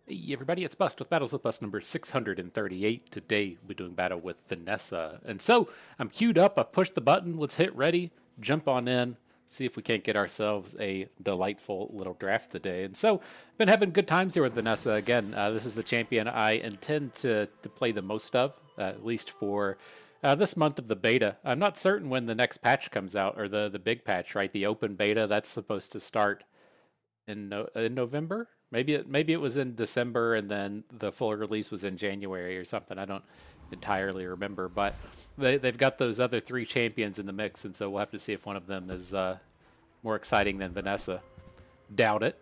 Hey everybody, it's Bust with Battles with Bust number 638. Today we're doing battle with Vanessa. And so I'm queued up, I've pushed the button, let's hit ready, jump on in, see if we can't get ourselves a delightful little draft today. And so been having good times here with Vanessa. Again, this is the champion I intend to play the most of, at least for this month of the beta. I'm not certain when the next patch comes out, or the big patch, right? The open beta, that's supposed to start in November. Maybe it was in December, and then the full release was in January or something. I don't entirely remember, but they've got those other three champions in the mix, and so we'll have to see if one of them is more exciting than Vanessa. Doubt it.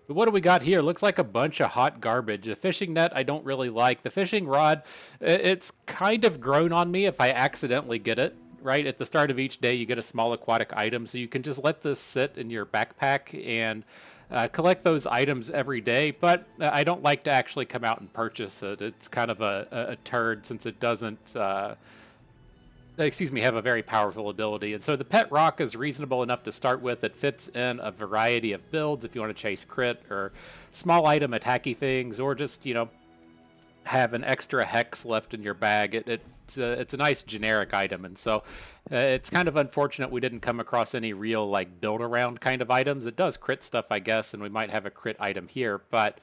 But what do we got here? Looks like a bunch of hot garbage. A fishing net I don't really like. The fishing rod, it's kind of grown on me if I accidentally get it. Right at the start of each day, you get a small aquatic item, so you can just let this sit in your backpack and collect those items every day. But I don't like to actually come out and purchase it. It's kind of a turd since it doesn't have a very powerful ability. And so the pet rock is reasonable enough to start with. It fits in a variety of builds if you want to chase crit or small item attacky things, or just, have an extra hex left in your bag. It's a nice generic item. And so it's kind of unfortunate we didn't come across any real like build around kind of items. It does crit stuff, I guess, and we might have a crit item here, but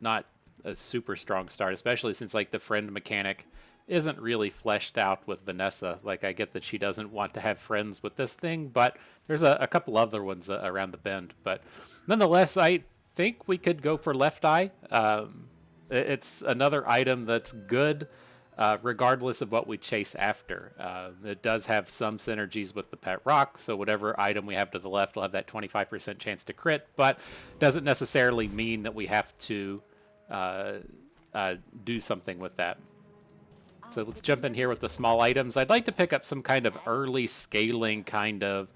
not a super strong start, especially since like the friend mechanic isn't really fleshed out with Vanessa. Like, I get that she doesn't want to have friends with this thing, but there's a couple other ones around the bend. But nonetheless, I think we could go for Left Eye. It's another item that's good, regardless of what we chase after. It does have some synergies with the pet rock, so whatever item we have to the left will have that 25% chance to crit, but doesn't necessarily mean that we have to uh, do something with that. So let's jump in here with the small items. I'd like to pick up some kind of early scaling kind of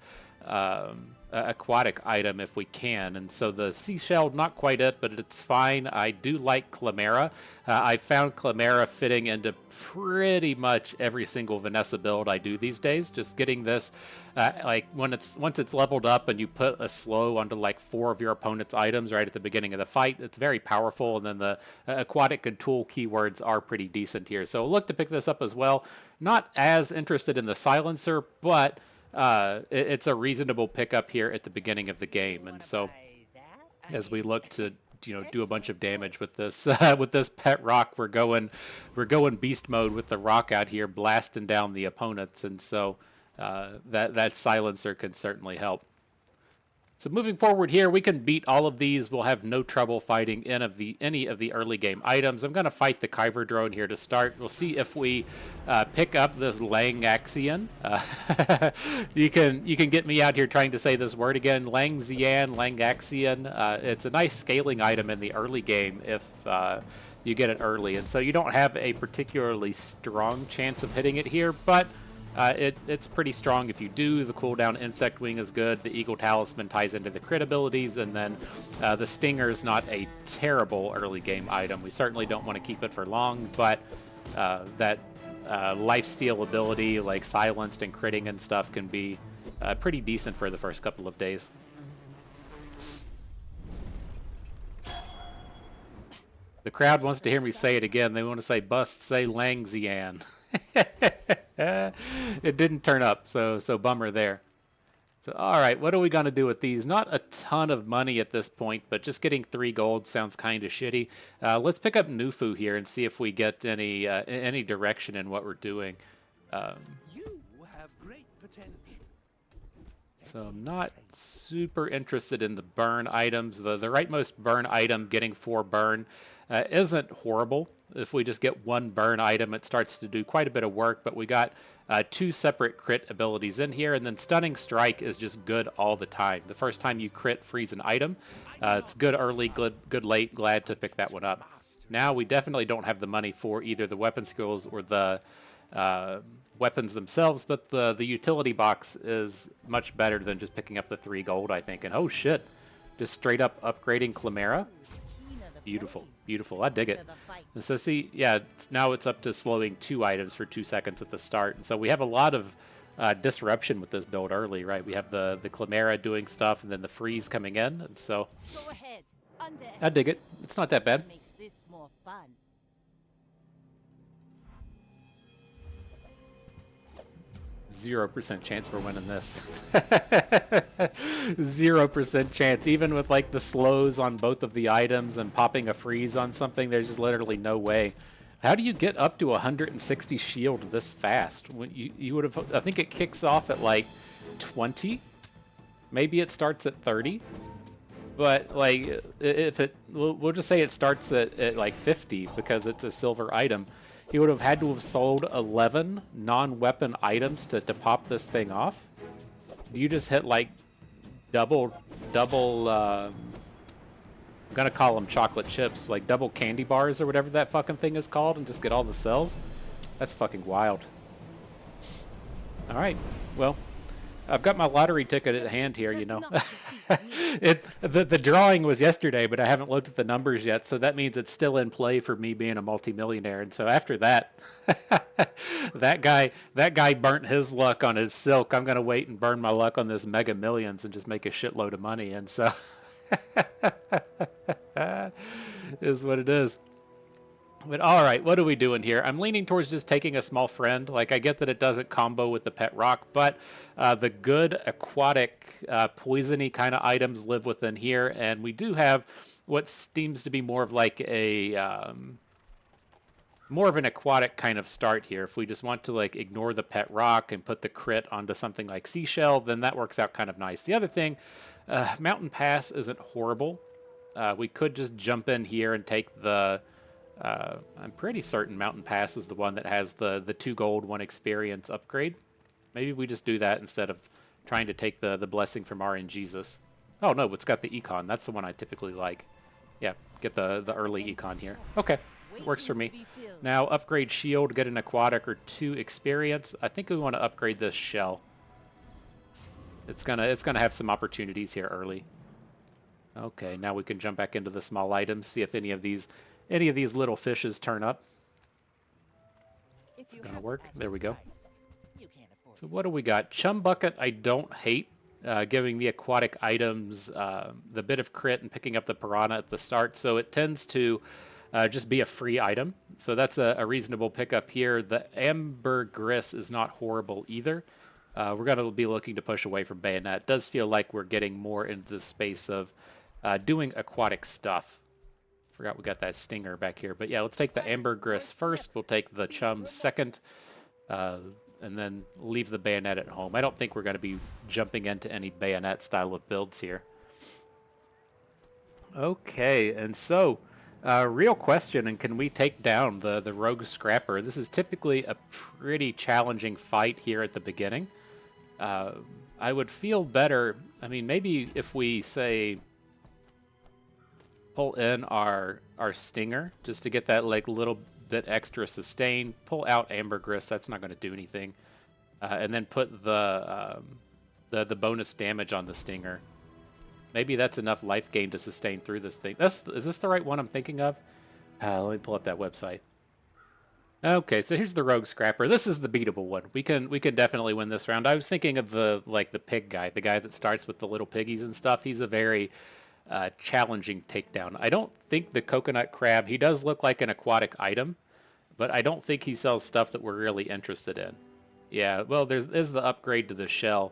aquatic item if we can. And so the seashell, not quite it, but it's fine. I do like Chimera. I found Chimera fitting into pretty much every single Vanessa build I do these days. Just getting this, like once it's leveled up and you put a slow onto like 4 of your opponent's items right at the beginning of the fight, it's very powerful. And then the aquatic and tool keywords are pretty decent here. So look to pick this up as well. Not as interested in the silencer, but it's a reasonable pickup here at the beginning of the game. And so as we look to do a bunch of damage with this with this pet rock, we're going beast mode with the rock out here blasting down the opponents. And so that silencer can certainly help. So moving forward here, we can beat all of these. We'll have no trouble fighting any of the early game items. I'm going to fight the Kyber drone here to start. We'll see if we pick up this Langaxian. You can get me out here trying to say this word again. Langaxian. It's a nice scaling item in the early game if you get it early. And so you don't have a particularly strong chance of hitting it here, but it's pretty strong if you do. The cooldown Insect Wing is good. The Eagle Talisman ties into the crit abilities, and then the Stinger is not a terrible early game item. We certainly don't want to keep it for long, but that lifesteal ability, like silenced and critting and stuff, can be pretty decent for the first couple of days. The crowd wants to hear me say it again. They want to say bust, say Langzian. It didn't turn up, so bummer there. So, all right, what are we going to do with these? Not a ton of money at this point, but just getting 3 gold sounds kind of shitty. Let's pick up Nufu here and see if we get any direction in what we're doing. You have great potential. So I'm not super interested in the burn items. The rightmost burn item, getting 4 burn, isn't horrible. If we just get 1 burn item, it starts to do quite a bit of work, but we got 2 separate crit abilities in here, and then Stunning Strike is just good all the time. The first time you crit, freeze an item. It's good early, good late. Glad to pick that one up. Now we definitely don't have the money for either the weapon skills or the weapons themselves, but the utility box is much better than just picking up the 3 gold, I think. And oh shit, just straight up upgrading Chimera. Beautiful, beautiful. I dig it. And so see, yeah, now it's up to slowing 2 items for 2 seconds at the start. And so we have a lot of disruption with this build early, right? We have the Chimera doing stuff and then the freeze coming in. And so Go ahead. I dig it. It's not that bad. Makes this more fun. 0% chance we're winning this. 0% chance. Even with like the slows on both of the items and popping a freeze on something, there's just literally no way. How do you get up to 160 shield this fast? When you would have, I think it kicks off at like 20. Maybe it starts at 30. But like, if it, we'll just say it starts at like 50 because it's a silver item. He would have had to have sold 11 non-weapon items to pop this thing off. You just hit like double, I'm gonna call them chocolate chips, like double candy bars or whatever that fucking thing is called, and just get all the cells. That's fucking wild. All right, well, I've got my lottery ticket at hand here, you know. The drawing was yesterday, but I haven't looked at the numbers yet, so that means it's still in play for me being a multimillionaire. And so after that, that guy burnt his luck on his silk. I'm gonna wait and burn my luck on this Mega Millions and just make a shitload of money. And so is what it is. But all right, what are we doing here? I'm leaning towards just taking a small friend. Like, I get that it doesn't combo with the pet rock, but the good aquatic poisony kind of items live within here, and we do have what seems to be more of like a more of an aquatic kind of start here. If we just want to like ignore the pet rock and put the crit onto something like seashell, then that works out kind of nice. The other thing, Mountain Pass isn't horrible. We could just jump in here and take the I'm pretty certain Mountain Pass is the one that has the 2 gold, 1 experience upgrade. Maybe we just do that instead of trying to take the blessing from RNGesus. Oh no, it's got the econ. That's the one I typically like. Yeah, get the early econ here. Okay, works for me. Now upgrade shield, get an aquatic or 2 experience. I think we want to upgrade this shell. It's gonna have some opportunities here early. Okay, now we can jump back into the small items, see if any of these little fishes turn up. It's gonna work. There we go. So what do we got? Chum Bucket I don't hate. Giving the aquatic items the bit of crit and picking up the piranha at the start. So it tends to just be a free item. So that's a reasonable pickup here. The ambergris is not horrible either. We're going to be looking to push away from bayonet. It does feel like we're getting more into the space of doing aquatic stuff. Forgot we got that stinger back here. But yeah, let's take the ambergris first. We'll take the chum second. And then leave the bayonet at home. I don't think we're going to be jumping into any bayonet style of builds here. Okay, and so, real question, and can we take down the rogue scrapper? This is typically a pretty challenging fight here at the beginning. I would feel better, I mean, maybe if we, say, pull in our stinger, just to get that like little bit extra sustain, pull out ambergris, that's not going to do anything, and then put the bonus damage on the stinger. Maybe that's enough life gain to sustain through this thing. Is this the right one I'm thinking of? Let me pull up that website. Okay, so here's the rogue scrapper. This is the beatable one. We can definitely win this round. I was thinking of the pig guy, the guy that starts with the little piggies and stuff. He's a very challenging takedown. I don't think the coconut crab, he does look like an aquatic item, but I don't think he sells stuff that we're really interested in. Yeah, well, there's the upgrade to the shell.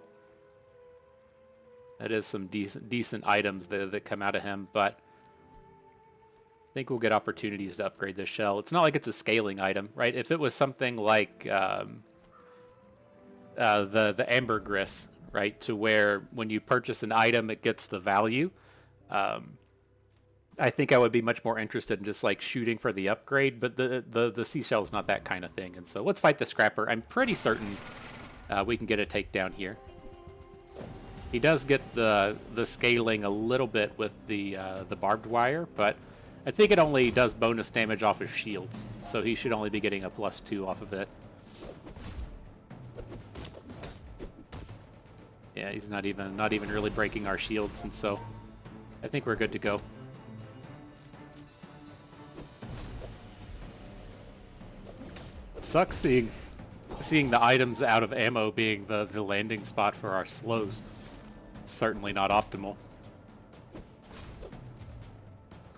That is some decent items that come out of him, but I think we'll get opportunities to upgrade the shell. It's not like it's a scaling item, right? If it was something like the ambergris, right, to where when you purchase an item, it gets the value. I think I would be much more interested in just like shooting for the upgrade, but the seashell is not that kind of thing. And so let's fight the scrapper. I'm pretty certain we can get a takedown here. He does get the scaling a little bit with the barbed wire, but I think it only does bonus damage off his shields, so he should only be getting a +2 off of it. Yeah, he's not even really breaking our shields, and so I think we're good to go. It sucks seeing the items out of ammo being the landing spot for our slows. It's certainly not optimal.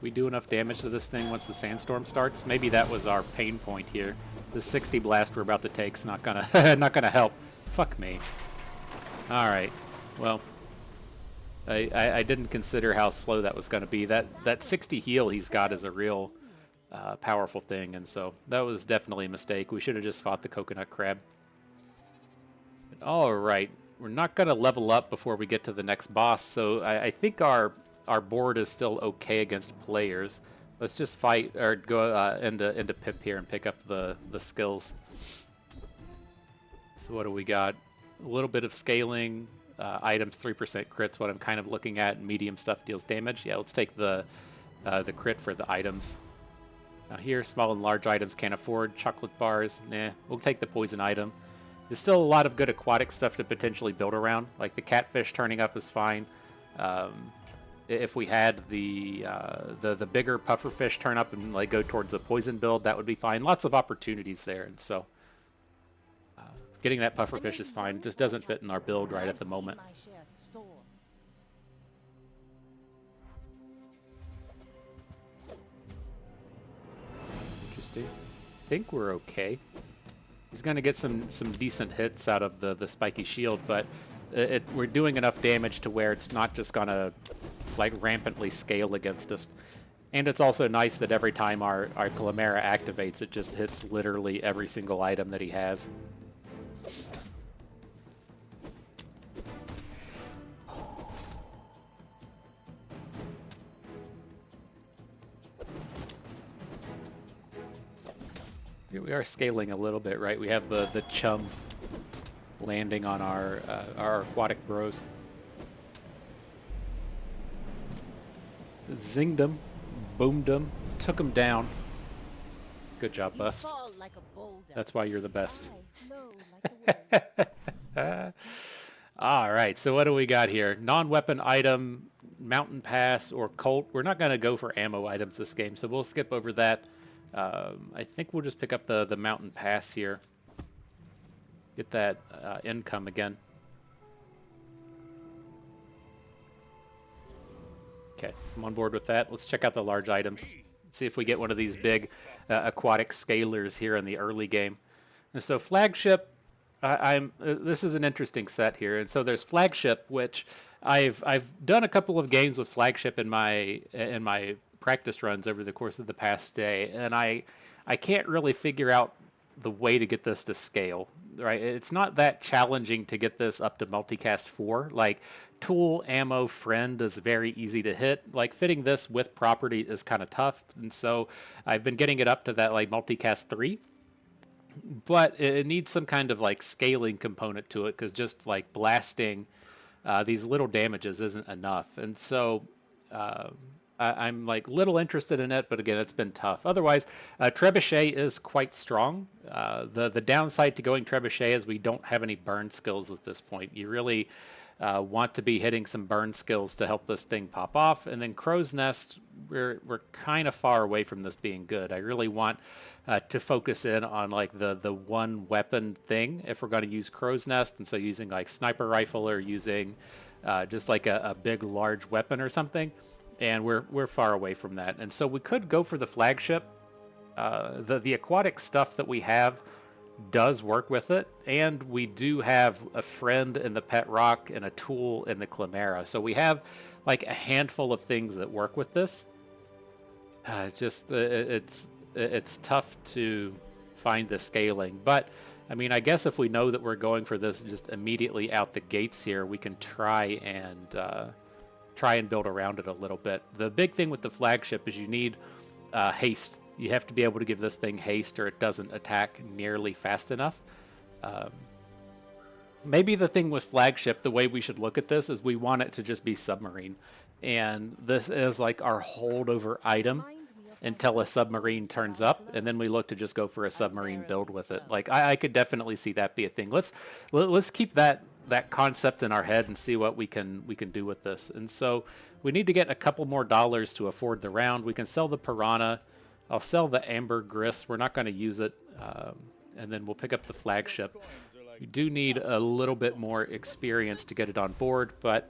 we do enough damage to this thing once the sandstorm starts? Maybe that was our pain point here. The 60 blast we're about to take's not gonna not gonna help. Fuck me. All right. Well, I didn't consider how slow that was gonna be. That 60 heal he's got is a real powerful thing, and so that was definitely a mistake. We should have just fought the coconut crab. All right. We're not gonna level up before we get to the next boss, so I think our board is still okay against players. Let's just fight or go into Pip here and pick up the skills. So what do we got? A little bit of scaling, items 3% crits. What I'm kind of looking at. Medium stuff deals damage. Yeah, let's take the crit for the items. Now here, small and large items can't afford. Chocolate bars, nah. We'll take the poison item. There's still a lot of good aquatic stuff to potentially build around. Like the catfish turning up is fine. If we had the bigger pufferfish turn up and like go towards a poison build, that would be fine. Lots of opportunities there, and so getting that pufferfish is fine. Just doesn't fit in our build right at the moment. Interesting. I think we're okay. He's going to get some decent hits out of the spiky shield, but we're doing enough damage to where it's not just going to like rampantly scale against us. And it's also nice that every time our Chimera activates, it just hits literally every single item that he has. We are scaling a little bit, right? We have the chum landing on our aquatic bros. Zinged him, boomed him, took him down. Good job, Bust. That's why you're the best. All right, so what do we got here? Non-weapon item, mountain pass, or colt. We're not going to go for ammo items this game, so we'll skip over that. I think we'll just pick up the mountain pass here. Get that income again. Okay, I'm on board with that. Let's check out the large items. See if we get one of these big aquatic scalers here in the early game. And so flagship, this is an interesting set here. And so there's flagship, which I've done a couple of games with flagship in my practice runs over the course of the past day, and I can't really figure out the way to get this to scale. Right, it's not that challenging to get this up to multicast 4. Like tool, ammo, friend is very easy to hit. Like fitting this with property is kind of tough, and so I've been getting it up to that like multicast 3. But it needs some kind of like scaling component to it, because just like blasting these little damages isn't enough, and so I'm like little interested in it, but again, it's been tough. Otherwise, Trebuchet is quite strong. The downside to going Trebuchet is we don't have any burn skills at this point. You really want to be hitting some burn skills to help this thing pop off. And then Crow's Nest, we're kind of far away from this being good. I really want to focus in on like the one weapon thing if we're going to use Crow's Nest, and so using like sniper rifle or using just like a big large weapon or something. And we're far away from that. And so we could go for the flagship. The aquatic stuff that we have does work with it. And we do have a friend in the pet rock and a tool in the Chimera. So we have like a handful of things that work with this. It's tough to find the scaling. But I mean, I guess if we know that we're going for this just immediately out the gates here, we can try and build around it a little bit. The big thing with the flagship is you need haste. You have to be able to give this thing haste, or it doesn't attack nearly fast enough. Maybe the thing with flagship, the way we should look at this is we want it to just be submarine. And this is like our holdover item until a submarine turns up, and then we look to just go for a submarine build with it. Like I could definitely see that be a thing. Let's keep that concept in our head and see what we can do with this. And so we need to get a couple more dollars to afford the round. We can sell the piranha. I'll sell the ambergris. We're not going to use it. And then we'll pick up the flagship. You do need a little bit more experience to get it on board, but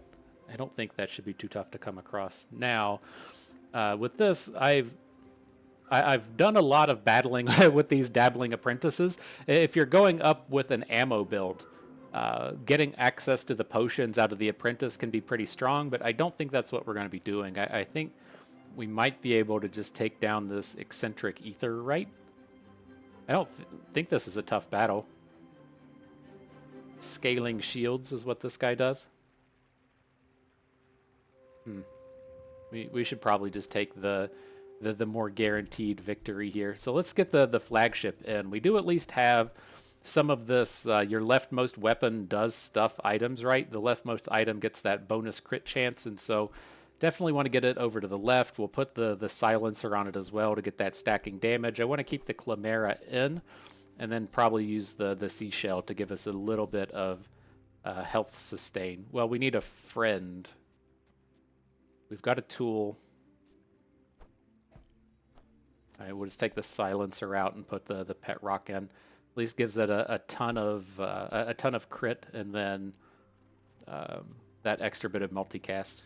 I don't think that should be too tough to come across. Now, With this, I've done a lot of battling with these dabbling apprentices. If you're going up with an ammo build, getting access to the potions out of the apprentice can be pretty strong, but I don't think that's what we're going to be doing. I think we might be able to just take down this eccentric ether, right? I don't think this is a tough battle. Scaling shields is what this guy does. We should probably just take the more guaranteed victory here. So let's get the flagship in. We do at least have some of this. Your leftmost weapon does stuff items, right? The leftmost item gets that bonus crit chance, and so definitely want to get it over to the left. We'll put the silencer on it as well to get that stacking damage. I want to keep the Chimera in, and then probably use the seashell to give us a little bit of health sustain. Well, we need a friend. We've got a tool. All right, we'll just take the silencer out and put the pet rock in. At least gives it a ton of crit, and then that extra bit of multicast.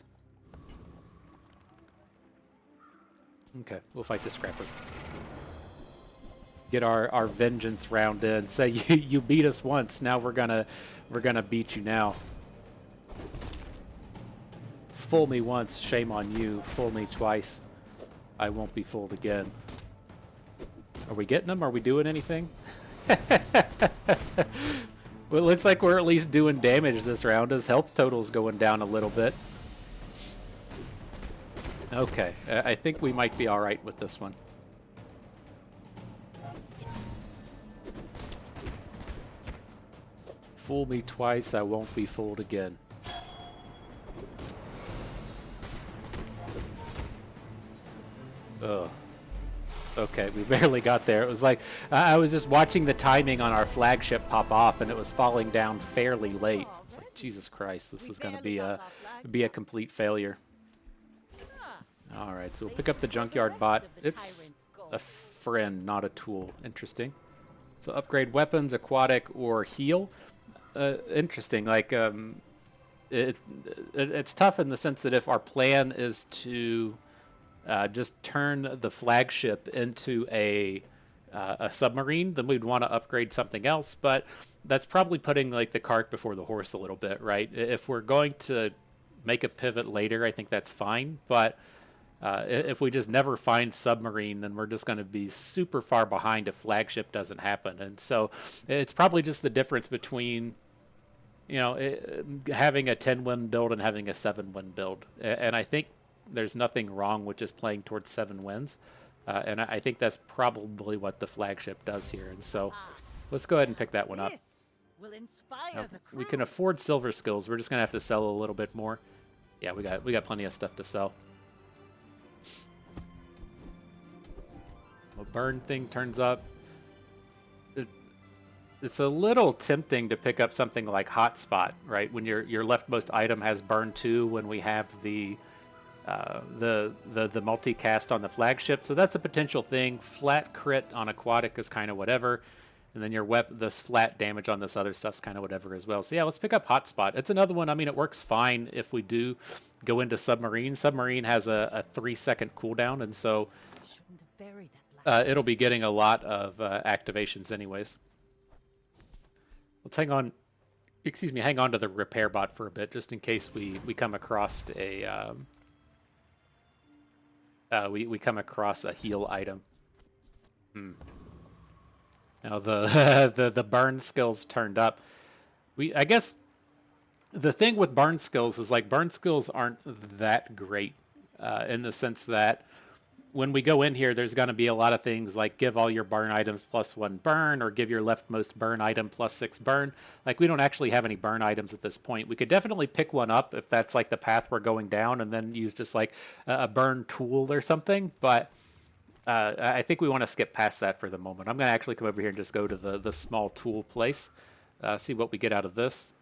Okay, we'll fight the scrapper. Get our vengeance round in. Say you beat us once, now we're gonna beat you now. Fool me once, shame on you. Fool me twice, I won't be fooled again. Are we getting them? Are we doing anything? Well, it looks like we're at least doing damage this round. His health total's going down a little bit. Okay, I think we might be alright with this one. Fool me twice, I won't be fooled again. Ugh. Okay, we barely got there. It was like I was just watching the timing on our flagship pop off, and it was falling down fairly late. It's like, Jesus Christ, this is going to be a complete failure. All right, so we'll pick up the junkyard bot. It's a friend, not a tool. Interesting. So upgrade weapons, aquatic, or heal. Interesting. Like it's tough in the sense that if our plan is to just turn the flagship into a submarine, then we'd want to upgrade something else. But that's probably putting like the cart before the horse a little bit, right? If we're going to make a pivot later, I think that's fine. But if we just never find submarine, then we're just going to be super far behind if flagship doesn't happen. And so it's probably just the difference between, you know, having a 10-win build and having a 7-win build. And I think there's nothing wrong with just playing towards 7 wins. And I think that's probably what the flagship does here. And so let's go ahead and pick that one up. Will inspire the We can afford silver skills. We're just going to have to sell a little bit more. Yeah, we got plenty of stuff to sell. The burn thing turns up. It's a little tempting to pick up something like Hotspot, right? When your leftmost item has burn 2, when we have the multicast on the flagship, so that's a potential thing. Flat crit on aquatic is kind of whatever, and then this flat damage on this other stuff's kind of whatever as well. So yeah, let's pick up Hotspot. It's another one. I mean, it works fine if we do go into submarine. Submarine has a 3-second cooldown, and so it'll be getting a lot of activations anyways. Let's hang on to the repair bot for a bit, just in case we come across a we come across a heal item. Now the burn skills turned up. I guess the thing with burn skills is like burn skills aren't that great in the sense that when we go in here, there's going to be a lot of things like give all your burn items +1 burn, or give your leftmost burn item +6 burn. Like, we don't actually have any burn items at this point. We could definitely pick one up if that's like the path we're going down, and then use just like a burn tool or something. But I think we want to skip past that for the moment. I'm going to actually come over here and just go to the small tool place, see what we get out of this.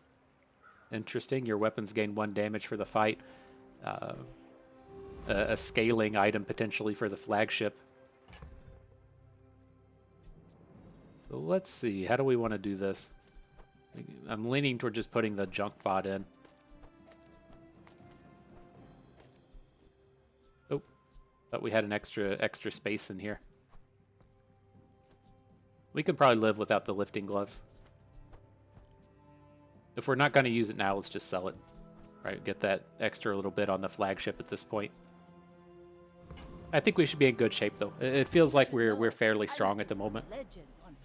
Interesting. Your weapons gain 1 damage for the fight. A scaling item potentially for the flagship. So let's see. How do we want to do this? I'm leaning toward just putting the junk bot in. Oh. But we had an extra space in here. We can probably live without the lifting gloves. If we're not going to use it now, let's just sell it. Right, get that extra little bit on the flagship at this point. I think we should be in good shape, though. It feels like we're fairly strong at the moment. Legend on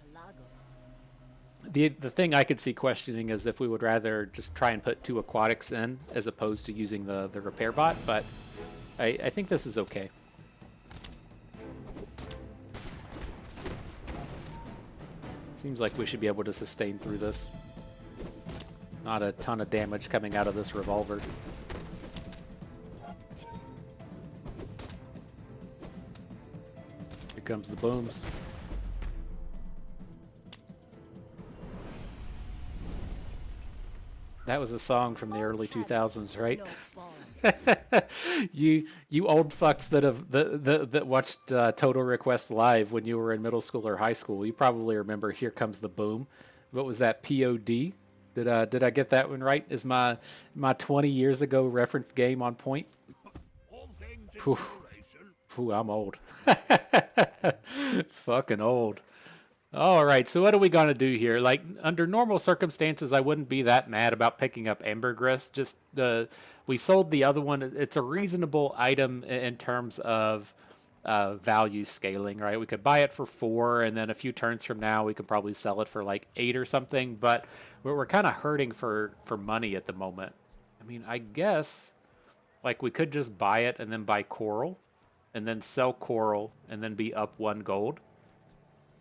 Pelagos. The thing I could see questioning is if we would rather just try and put 2 aquatics in as opposed to using the repair bot, but I think this is okay. Seems like we should be able to sustain through this. Not a ton of damage coming out of this revolver. Here comes the booms. That was a song from the early 2000s, right? you old fucks that watched Total Request live when you were in middle school or high school, you probably remember "Here Comes the Boom." What was that? POD? Did I get that one right? Is my 20 years ago reference game on point? Phew, I'm old. Fucking old. All right, so what are we gonna do here? Like, under normal circumstances, I wouldn't be that mad about picking up ambergris. Just we sold the other one. It's a reasonable item in terms of value scaling, right? We could buy it for 4, and then a few turns from now, we could probably sell it for like 8 or something. But we're kind of hurting for money at the moment. I mean, I guess like we could just buy it and then buy coral, and then sell coral, and then be up 1 gold.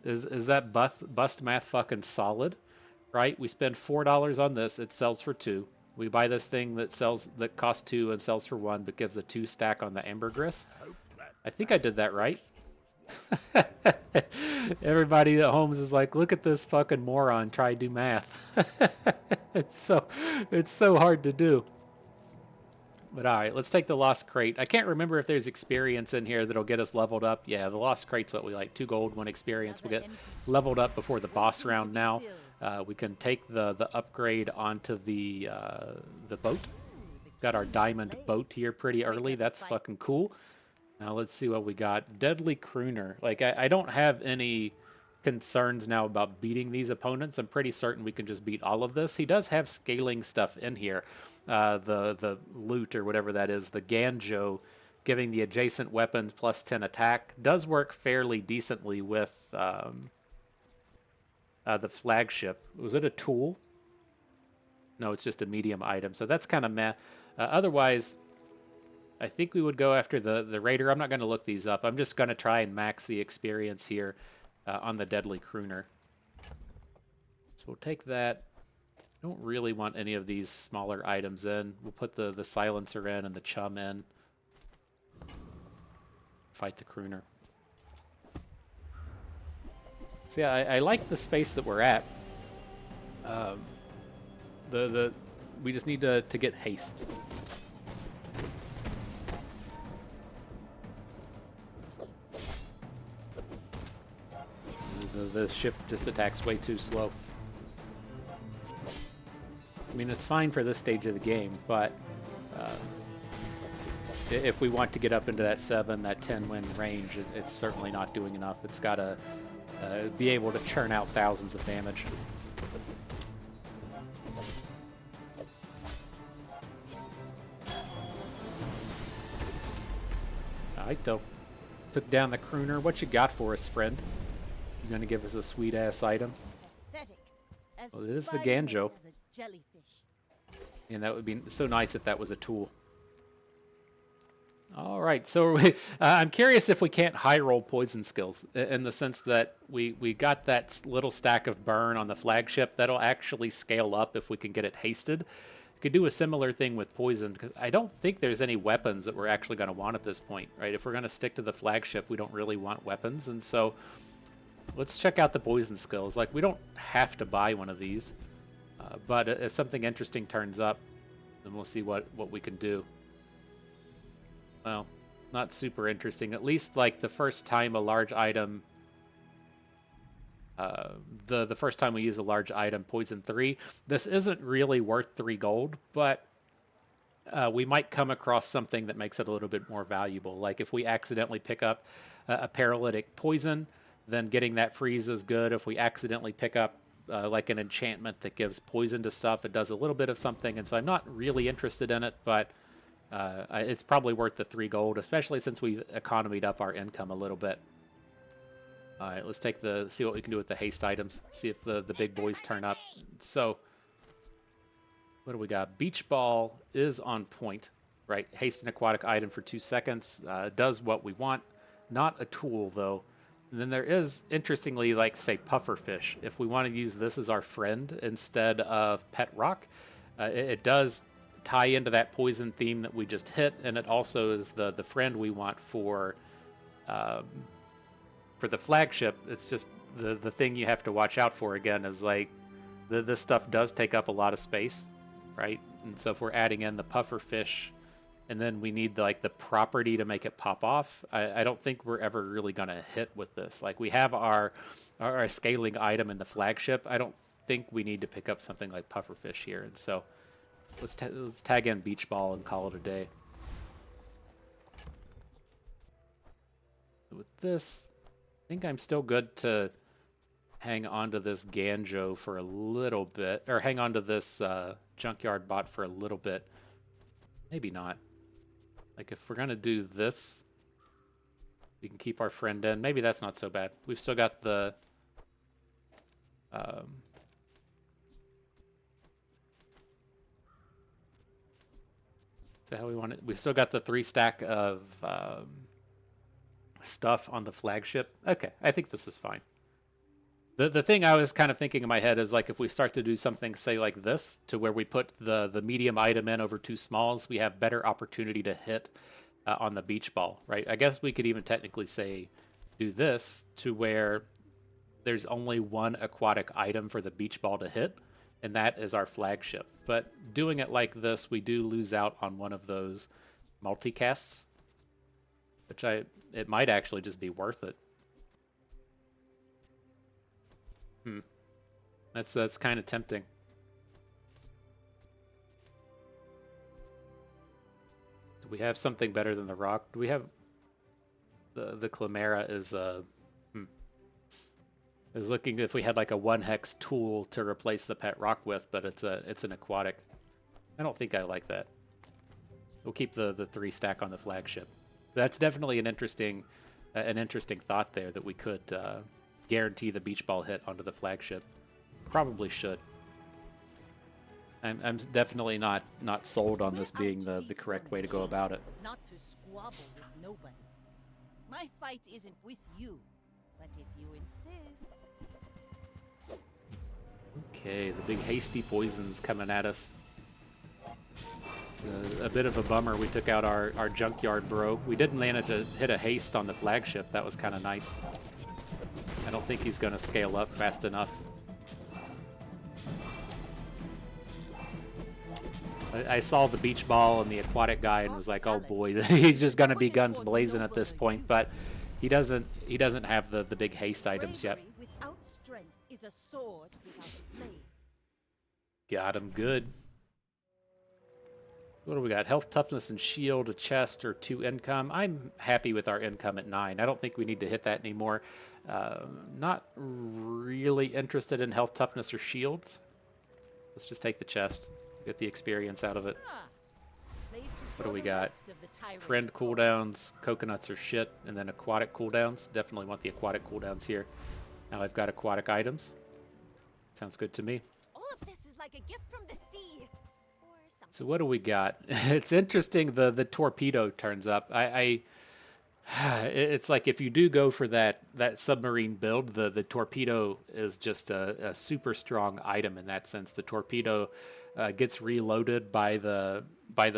Is that bust math fucking solid, right? We spend $4 on this, it sells for 2. We buy this thing that costs 2 and sells for 1, but gives a 2 stack on the ambergris. I think I did that right. Everybody at home is like, look at this fucking moron try to do math. It's so hard to do. But all right, let's take the lost crate. I can't remember if there's experience in here that'll get us leveled up. Yeah, the lost crate's what we like. 2 gold, 1 experience. We'll get leveled up before the boss round now. We can take the upgrade onto the boat. Got our diamond boat here pretty early. That's fucking cool. Now let's see what we got. Deadly Crooner. Like, I don't have any concerns now about beating these opponents. I'm pretty certain we can just beat all of this. He does have scaling stuff in here. The loot or whatever that is, the Ganjo, giving the adjacent weapons plus 10 attack, does work fairly decently with the flagship. Was it a tool? No, it's just a medium item. So that's kind of meh. Otherwise, I think we would go after the Raider. I'm not going to look these up. I'm just going to try and max the experience here on the Deadly Crooner. So we'll take that. Don't really want any of these smaller items in. We'll put the silencer in and the chum in. Fight the crooner. So yeah, I like the space that we're at. We just need to get haste. The ship just attacks way too slow. I mean, it's fine for this stage of the game, but if we want to get up into that 7, that 10 win range, it's certainly not doing enough. It's got to be able to churn out thousands of damage. Alright, though. Took down the crooner. What you got for us, friend? You gonna give us a sweet-ass item? Well, it is the Ganjo. And that would be so nice if that was a tool. All right, so I'm curious if we can't high roll poison skills in the sense that we got that little stack of burn on the flagship. That'll actually scale up if we can get it hasted. We could do a similar thing with poison, because I don't think there's any weapons that we're actually going to want at this point, right? If we're going to stick to the flagship, we don't really want weapons, and so let's check out the poison skills. Like, we don't have to buy one of these. But if something interesting turns up, then we'll see what we can do. Well, not super interesting. At least, like, the first time a large item... the first time we use a large item, Poison 3, this isn't really worth 3 gold, but we might come across something that makes it a little bit more valuable. Like if we accidentally pick up a paralytic poison, then getting that freeze is good. If we accidentally pick up like an enchantment that gives poison to stuff, it does a little bit of something. And so I'm not really interested in it, but it's probably worth the 3 gold, especially since we've economied up our income a little bit. All right, let's see what we can do with the haste items. See if the big boys turn up. So, what do we got? Beach ball is on point, right? Haste an aquatic item for 2 seconds. Does what we want. Not a tool, though. And then there is, interestingly, like, say, pufferfish. If we want to use this as our friend instead of pet rock, it does tie into that poison theme that we just hit, and it also is the friend we want for the flagship. It's just the thing you have to watch out for again is like this stuff does take up a lot of space, right? And so if we're adding in the puffer fish and then we need the property to make it pop off, I don't think we're ever really gonna hit with this. Like we have our scaling item in the flagship. I don't think we need to pick up something like puffer fish here. And so let's tag in beach ball and call it a day. With this, I think I'm still good to hang on to this Ganjo for a little bit, or hang on to this junkyard bot for a little bit. Maybe not. Like if we're gonna do this, we can keep our friend in. Maybe that's not so bad. We've still got the how we want it. We've still got the 3 stack of stuff on the flagship. Okay, I think this is fine. The thing I was kind of thinking in my head is like if we start to do something, say like this, to where we put the medium item in over 2 smalls, we have better opportunity to hit on the beach ball, right? I guess we could even technically say do this to where there's only 1 aquatic item for the beach ball to hit, and that is our flagship. But doing it like this, we do lose out on one of those multicasts, which it might actually just be worth it. That's kind of tempting. Do we have something better than the rock? Do we have the Chimera is looking if we had like a 1 hex tool to replace the pet rock with, but it's an aquatic. I don't think I like that. We'll keep the 3 stack on the flagship. That's definitely an interesting thought there, that we could guarantee the beach ball hit onto the flagship. Probably should. I'm definitely not sold on this being the correct way to go about it. Not to squabble with nobody. My fight isn't with you, but if you insist. Okay, the big hasty poison's coming at us. It's a bit of a bummer we took out our junkyard bro. We did manage to hit a haste on the flagship. That was kind of nice. I don't think he's going to scale up fast enough. I saw the beach ball and the aquatic guy and was like, oh boy, he's just going to be guns blazing at this point. But he doesn't have the big haste items yet. Without strength is a sword without a blade. Got him good. What do we got? Health, toughness, and shield, a chest, or 2 income. I'm happy with our income at 9. I don't think we need to hit that anymore. Not really interested in health, toughness, or shields. Let's just take the chest. Get the experience out of it. What do we got? Friend cooldowns, coconuts are shit, and then aquatic cooldowns. Definitely want the aquatic cooldowns here. Now I've got aquatic items. Sounds good to me. All of this is like a gift from the sea. Or something. So what do we got? It's interesting the torpedo turns up. It's like if you do go for that submarine build, the torpedo is just a super strong item in that sense. The torpedo gets reloaded by the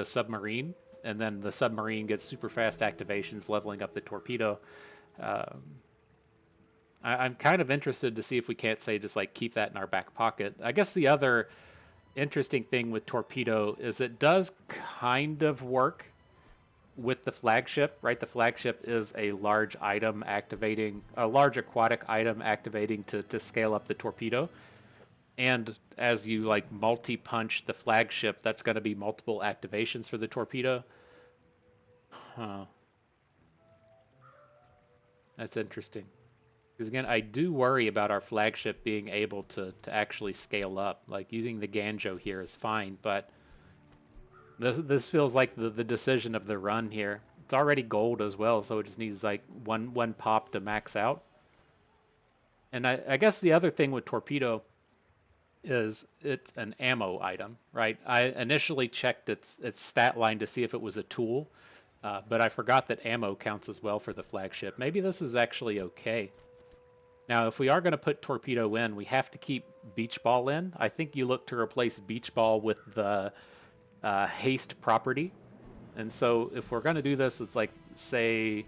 submarine, and then the submarine gets super fast activations, leveling up the torpedo. I'm kind of interested to see if we can't say just like keep that in our back pocket. I guess the other interesting thing with torpedo is it does kind of work with the flagship, right? The flagship is a large aquatic item activating to scale up the torpedo. And as you like multi-punch the flagship, that's going to be multiple activations for the torpedo. Huh. That's interesting. Because again, I do worry about our flagship being able to actually scale up. Like using the Ganjo here is fine, but this feels like the decision of the run here. It's already gold as well, so it just needs like one pop to max out. And I guess the other thing with torpedo is it's an ammo item, right? I initially checked its stat line to see if it was a tool, but I forgot that ammo counts as well for the flagship. Maybe this is actually okay. Now, if we are going to put torpedo in, we have to keep beach ball in. I think you look to replace beach ball with the haste property. And so if we're going to do this, it's like, say,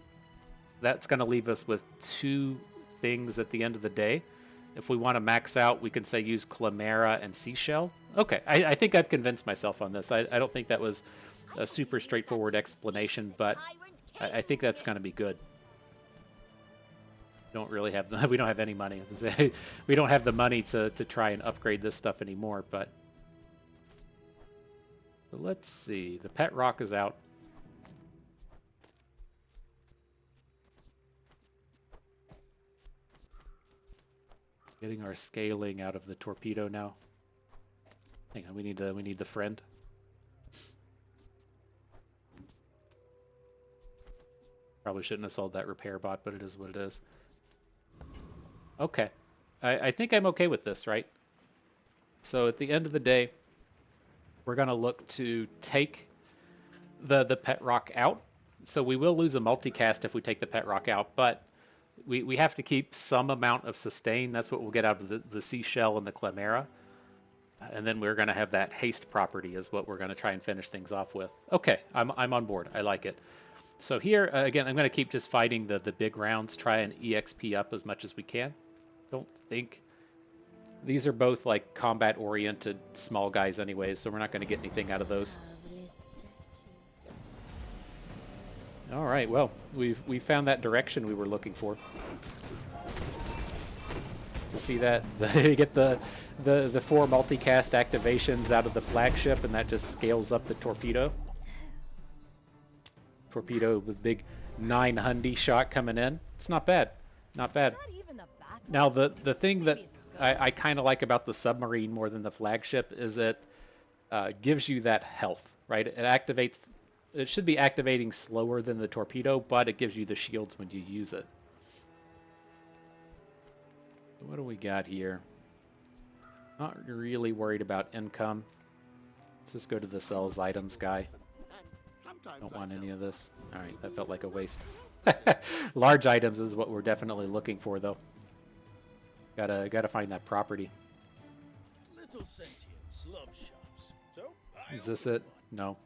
that's going to leave us with 2 things at the end of the day. If we want to max out, we can say use Chimera and Seashell. Okay, I think I've convinced myself on this. I don't think that was a super straightforward explanation, but I think that's going to be good. Don't really have we don't have any money. We don't have the money to try and upgrade this stuff anymore, but let's see. The pet rock is out. Getting our scaling out of the torpedo now. Hang on, we need the friend. Probably shouldn't have sold that repair bot, but it is what it is. Okay. I think I'm okay with this, right? So at the end of the day, we're going to look to take the pet rock out. So we will lose a multicast if we take the pet rock out, but we have to keep some amount of sustain. That's what we'll get out of the Seashell and the Chimera. And then we're going to have that haste property is what we're going to try and finish things off with. Okay, I'm on board. I like it. So here, again, I'm going to keep just fighting the big rounds, try and EXP up as much as we can. Don't think... These are both like combat-oriented small guys anyways, so we're not going to get anything out of those. All right, well, we found that direction we were looking for. To see that, you get the 4 multicast activations out of the flagship, and that just scales up the torpedo. Torpedo with big 900 shot coming in. It's not bad, not bad. Now the thing that I kind of like about the submarine more than the flagship is it gives you that health, right? It activates. It should be activating slower than the torpedo, but it gives you the shields when you use it. What do we got here? Not really worried about income. Let's just go to the sells items guy. Don't want any of this. All right, that felt like a waste. Large items is what we're definitely looking for, though. Gotta find that property. Little sentient slum shops. So Is this it? No.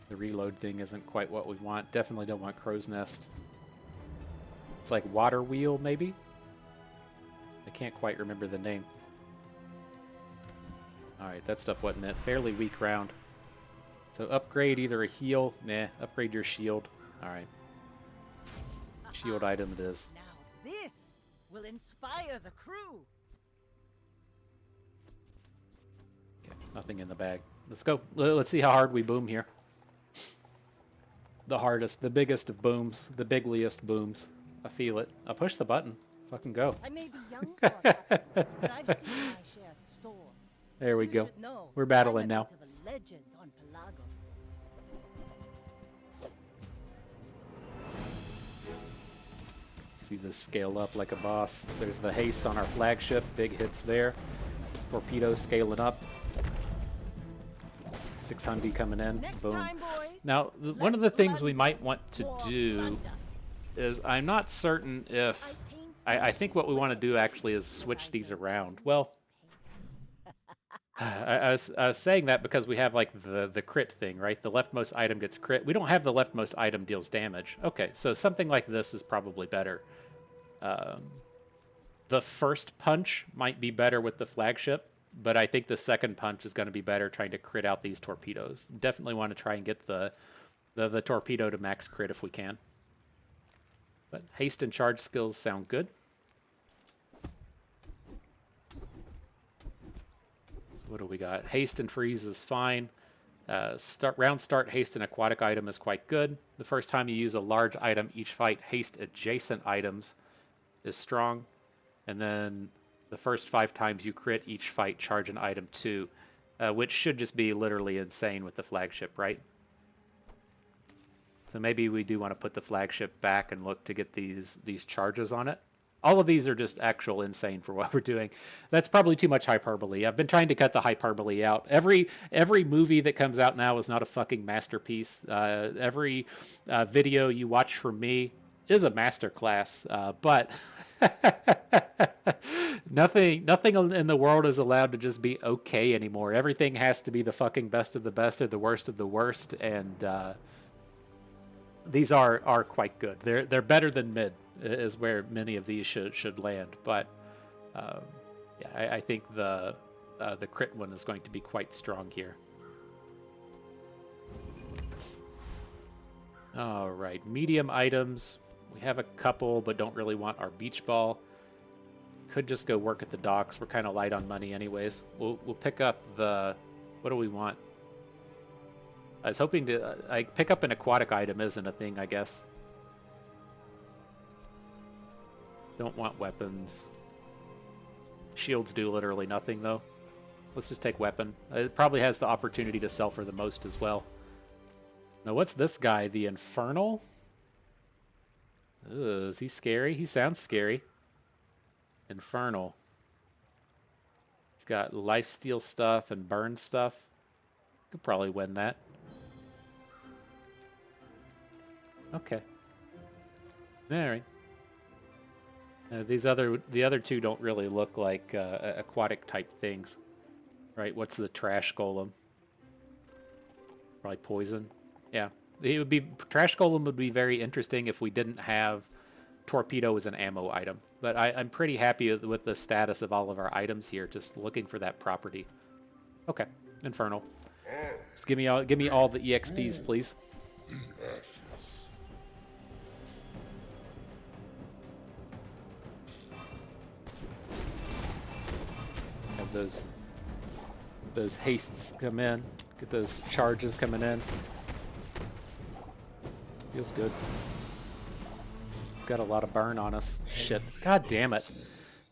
The reload thing isn't quite what we want. Definitely don't want Crow's Nest. It's like Water Wheel, maybe? I can't quite remember the name. Alright, that stuff wasn't it. Fairly weak round. So upgrade either a heal. Nah, upgrade your shield. Alright. Shield item it is. Now this will inspire the crew. Okay, nothing in the bag. Let's go. Let's see how hard we boom here. The hardest, the biggest of booms, the bigliest booms. I feel it. I'll push the button. Fucking go. I may be young, but I've seen my share of storms. There we You go. should know, We're battling I'm a now. bit of a legend on Pelago. See this scale up like a boss. There's the haste on our flagship. Big hits there. Torpedo scaling up. 600 coming in. Next Boom. time, boys. Now, one of the things we might want to do Plunder. is I'm not certain if... I think what we want to do actually is switch these around. Well, I was saying that because we have like the crit thing, right? The leftmost item gets crit. We don't have the leftmost item deals damage. Okay, so something like this is probably better. The first punch might be better with the flagship, but I think the second punch is going to be better trying to crit out these torpedoes. Definitely want to try and get the torpedo to max crit if we can. But haste and charge skills sound good. What do we got? Haste and freeze is fine. Round start haste an aquatic item is quite good. The first time you use a large item each fight, haste adjacent items is strong. And then the first 5 times you crit each fight, charge an item 2, which should just be literally insane with the flagship, right? So maybe we do want to put the flagship back and look to get these charges on it. All of these are just actual insane for what we're doing. That's probably too much hyperbole. I've been trying to cut the hyperbole out. Every movie that comes out now is not a fucking masterpiece. Every video you watch from me is a masterclass. But nothing in the world is allowed to just be okay anymore. Everything has to be the fucking best of the best or the worst of the worst. And these are quite good. They're better than mid, is where many of these should land. But yeah, I think the crit one is going to be quite strong here. All right, medium items. We have a couple, but don't really want our beach ball. Could just go work at the docks. We're kind of light on money anyways. We'll pick up the... What do we want? I was hoping to... pick up an aquatic item isn't a thing, I guess. Don't want weapons. Shields do literally nothing, though. Let's just take weapon. It probably has the opportunity to sell for the most as well. Now, what's this guy? The Infernal? Ugh, is he scary? He sounds scary. Infernal. He's got lifesteal stuff and burn stuff. Could probably win that. Okay. Alright. The other two don't really look like aquatic type things, right? What's the trash golem? Probably poison. Yeah, it would be trash golem would be very interesting if we didn't have torpedo as an ammo item. But I'm pretty happy with the status of all of our items here. Just looking for that property. Okay, infernal. Just give me all the EXPs, please. Have those hastes come in. Get those charges coming in. Feels good. It's got a lot of burn on us. Shit. God damn it.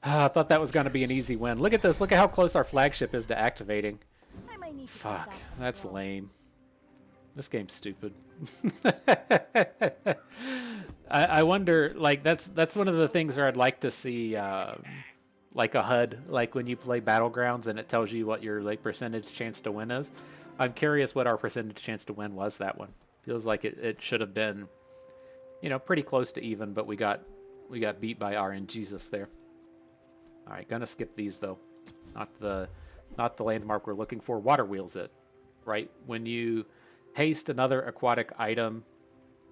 I thought that was going to be an easy win. Look at this. Look at how close our flagship is to activating. Fuck. That's lame. This game's stupid. I wonder, like, that's one of the things where I'd like to see, like a HUD, like when you play Battlegrounds and it tells you what your like percentage chance to win is. I'm curious what our percentage chance to win was that one. Feels like it should have been, you know, pretty close to even, but we got beat by RNGesus there. All right, gonna skip these though. Not the landmark we're looking for. Water wheels it, right? When you haste another aquatic item,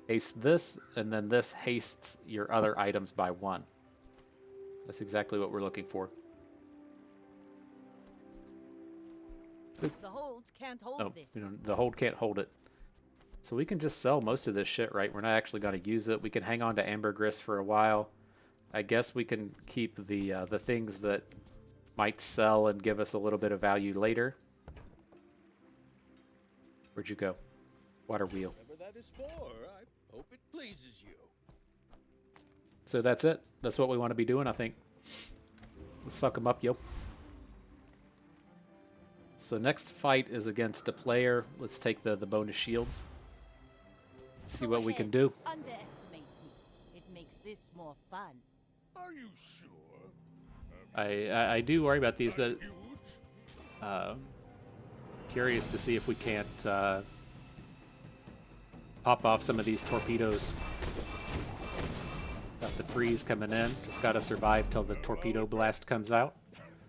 haste this, and then this hastes your other items by 1. That's exactly what we're looking for. The holds can't hold this. You know, the hold can't hold it. So we can just sell most of this shit, right? We're not actually going to use it. We can hang on to ambergris for a while. I guess we can keep the things that might sell and give us a little bit of value later. Where'd you go? Water wheel. Whatever that is for, I hope it pleases you. So that's it. That's what we want to be doing, I think. Let's fuck them up, yo. So next fight is against a player. Let's take the bonus shields. See what we can do. Underestimate me. It makes this more fun. Are you sure? I do worry about these, but Huge? curious to see if we can't pop off some of these torpedoes. Got the freeze coming in. Just gotta survive till the torpedo blast comes out.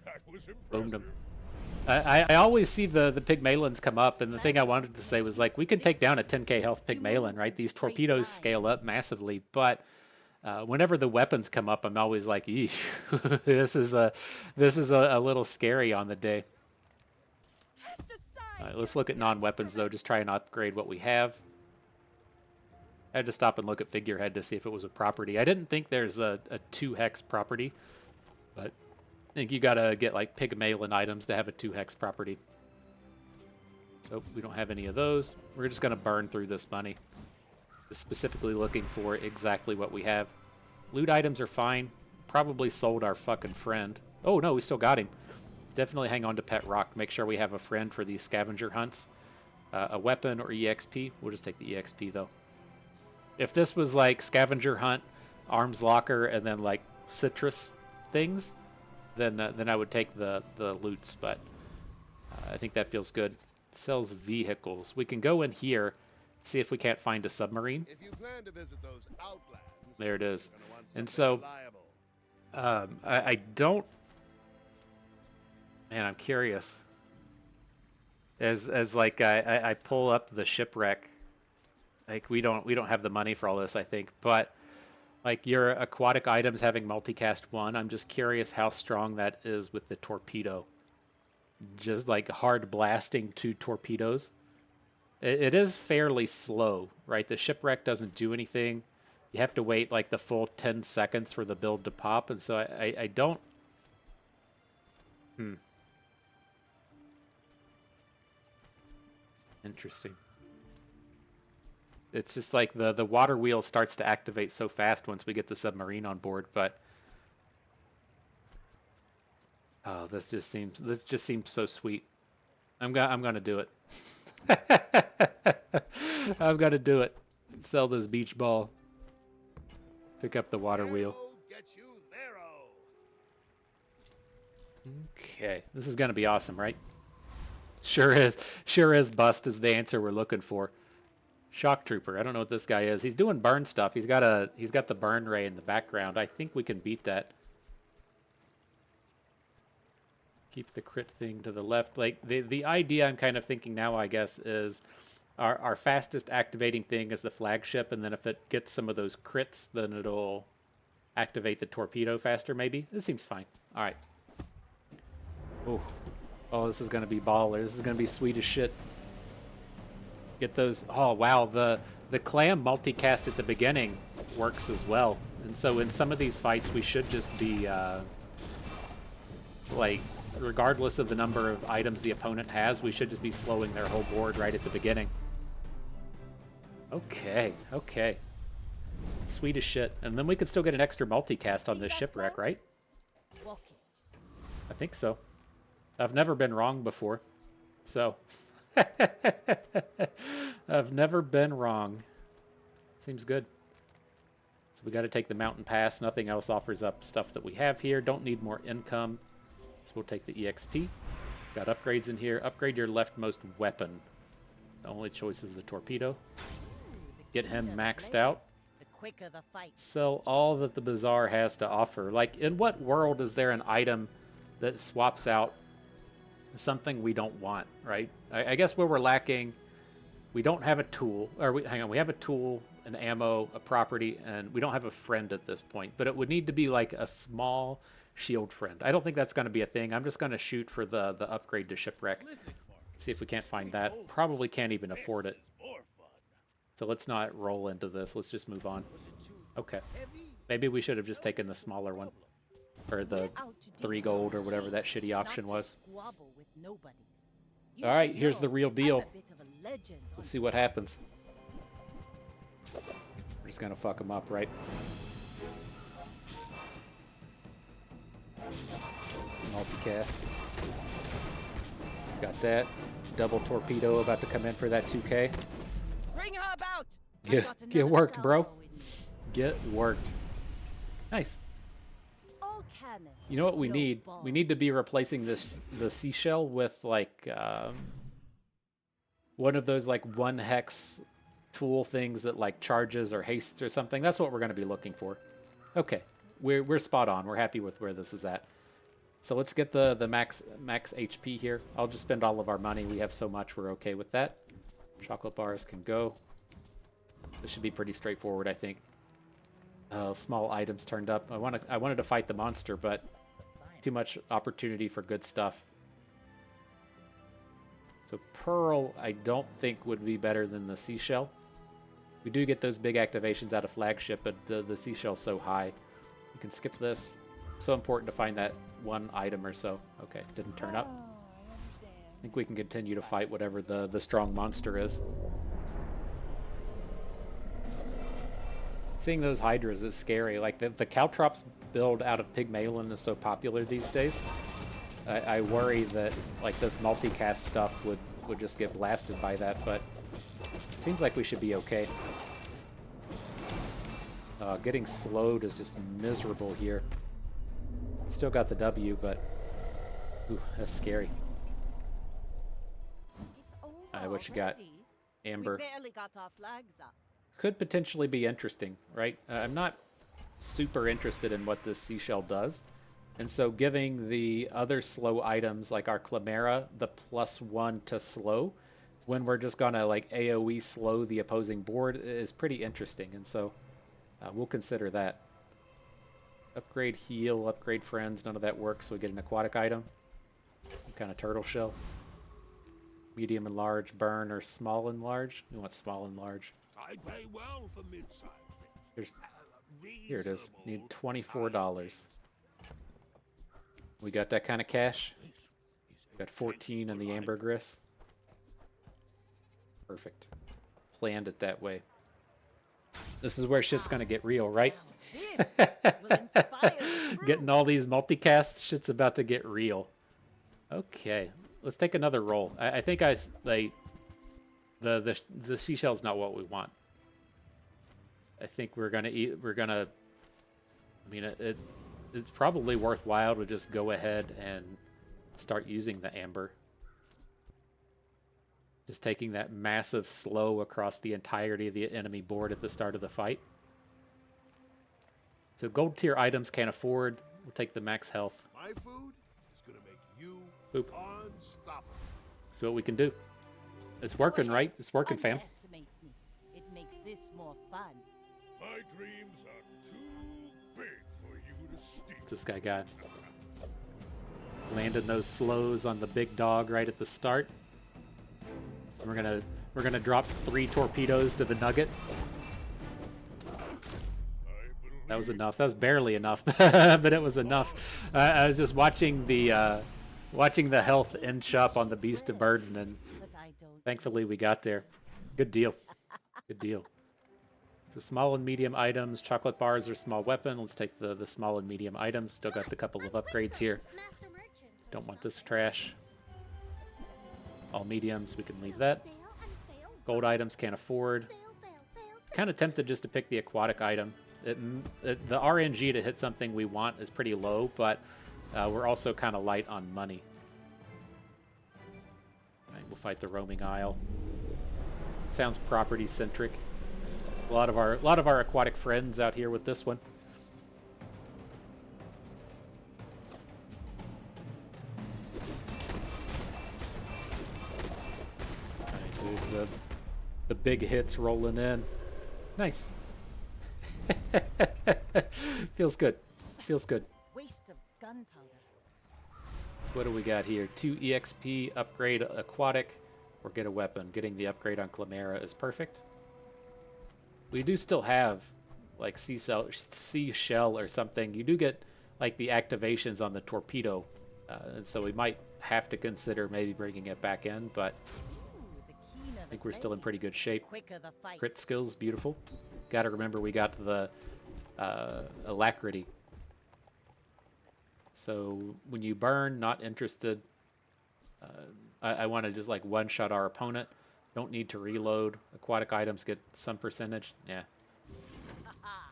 That was Boomed impressive. them. I always see the Pygmalins come up, and the thing I wanted to say was, like, we can take down a 10k health Pygmalin, right? These torpedoes scale up massively, but whenever the weapons come up, I'm always like, eesh, this is a little scary on the day. All right, let's look at non-weapons, though, just try and upgrade what we have. I had to stop and look at figurehead to see if it was a property. I didn't think there's a 2 hex property, but think you gotta get like Pygmalion items to have a 2-hex property. Oh, we don't have any of those. We're just gonna burn through this money. Just specifically looking for exactly what we have. Loot items are fine. Probably sold our fucking friend. Oh no, we still got him. Definitely hang on to Pet Rock. Make sure we have a friend for these scavenger hunts. A weapon or EXP. We'll just take the EXP though. If this was like scavenger hunt, arms locker, and then like citrus things, then I would take the loots. But I think that feels good. It sells vehicles. We can go in here, see if we can't find a submarine. If you plan to visit those outlands, There it is. you're gonna want And something so reliable. I don't. Man, I'm curious. As like I pull up the shipwreck, like we don't have the money for all this, I think, but like your aquatic items having multicast 1, I'm just curious how strong that is with the torpedo. Just like hard blasting 2 torpedoes. It is fairly slow, right? The shipwreck doesn't do anything. You have to wait like the full 10 seconds for the build to pop, and so I don't. Interesting. It's just like the water wheel starts to activate so fast once we get the submarine on board, but oh, this just seems so sweet. I'm gonna do it. I'm gonna do it. Sell this beach ball. Pick up the water wheel. Hero gets you thero. Okay, this is gonna be awesome, right? Sure is. Sure is. Bust is the answer we're looking for. Shock Trooper. I don't know what this guy is. He's doing burn stuff. He's got the burn ray in the background. I think we can beat that. Keep the crit thing to the left. Like the idea I'm kind of thinking now, I guess, is our fastest activating thing is the flagship, and then if it gets some of those crits, then it'll activate the torpedo faster. Maybe this seems fine. All right. Oh, this is gonna be baller. This is gonna be sweet as shit. Get those. Oh wow, the clam multicast at the beginning works as well, and so in some of these fights we should just be like, regardless of the number of items the opponent has, we should just be slowing their whole board right at the beginning. Okay, sweet as shit, and then we could still get an extra multicast on this shipwreck, right? Walk it. I think so. I've never been wrong before, so I've never been wrong. Seems good. So we got to take the mountain pass. Nothing else offers up stuff that we have here. Don't need more income, so we'll take the EXP. Got upgrades in here. Upgrade your leftmost weapon. The only choice is the torpedo. Get him maxed out. The quicker the fight. Sell all that the Bazaar has to offer. Like, in what world is there an item that swaps out something we don't want, right? I guess where we're lacking, we don't have a tool, or we have a tool, an ammo, a property, and we don't have a friend at this point, but it would need to be like a small shield friend. I don't think that's going to be a thing. I'm just going to shoot for the upgrade to shipwreck. See if we can't find that. Probably can't even afford it. More fun. So let's not roll into this. Let's just move on. Okay. Maybe we should have just taken the smaller one. Or the 3 gold or whatever that shitty option was. All right, here's the real deal. Let's see what happens. We're just gonna fuck him up, right? Multicasts. Got that. Double torpedo about to come in for that 2K. Bring her about. Get worked, bro. Get worked. Nice. You know what we need? We need to be replacing the seashell with like one of those like 1 hex tool things that like charges or hastes or something. That's what we're going to be looking for. Okay, we're spot on. We're happy with where this is at. So let's get the max HP here. I'll just spend all of our money. We have so much. We're okay with that. Chocolate bars can go. This should be pretty straightforward, I think. Small items turned up. I wanted to fight the monster, but too much opportunity for good stuff. So Pearl, I don't think would be better than the Seashell. We do get those big activations out of Flagship, but the Seashell's so high. We can skip this. So important to find that one item or so. Okay, didn't turn up. I think we can continue to fight whatever the strong monster is. Seeing those hydras is scary. Like the Caltrops build out of Pygmalion is so popular these days. I worry that like this multicast stuff would just get blasted by that, but it seems like we should be okay. Getting slowed is just miserable here. Still got the W, but ooh, that's scary. It's over Alright, what you got? already. Amber. We barely got our flags up. Could potentially be interesting, right? I'm not super interested in what this seashell does. And so giving the other slow items like our Chimera the +1 to slow when we're just gonna like AoE slow the opposing board is pretty interesting. And so we'll consider that. Upgrade heal, upgrade friends, none of that works, so we get an aquatic item. Some kind of turtle shell. Medium and large, burn, or small and large. We want small and large. I pay well for mid-sized Here's, here it is. Need $24. We got that kind of cash. Got 14 in the ambergris. Perfect. Planned it that way. This is where shit's gonna get real, right? This will inspire the crew. Getting all these multicast, shit's about to get real. Okay, let's take another roll. I think the seashell's not what we want. I think we're gonna eat. I mean, it's probably worthwhile to just go ahead and start using the amber. Just taking that massive slow across the entirety of the enemy board at the start of the fight. So gold tier items can't afford. We'll take the max health. My food is gonna make you Boop. unstoppable. See what we can do. It's working, right? It's working, fam. Underestimate me. It makes this more fun. My dreams are too big for you to steal. What's this guy got? Landing those slows on the big dog right at the start. We're gonna drop 3 torpedoes to the nugget. That was enough. That was barely enough, but it was enough. I was just watching the health inch up on the beast of burden, and But I don't. thankfully we got there. Good deal. Good deal. So small and medium items. Chocolate bars are small weapon. Let's take the small and medium items. Still got the couple of upgrades here. Master Merchant. Don't want this trash. All mediums, we can leave that. Fail and fail. Gold items can't afford. Fail, fail, fail, fail. Kind of tempted just to pick the aquatic item. The RNG to hit something we want is pretty low, but we're also kind of light on money. All right, we'll fight the roaming isle. Sounds property centric. A lot of our aquatic friends out here with this one. All right, there's the big hits rolling in. Nice. Feels good. Feels good. Waste of gunpowder. What do we got here? 2 EXP, upgrade aquatic, or get a weapon. Getting the upgrade on Chimera is perfect. We do still have like seashell or something. You do get like the activations on the torpedo, and so we might have to consider maybe bringing it back in, but Ooh, the keener I think we're still in pretty good shape. quicker the fight. Crit skills, beautiful. Got to remember we got the alacrity. So when you burn, not interested. I want to just like one-shot our opponent. Don't need to reload. Aquatic items get some percentage. Yeah,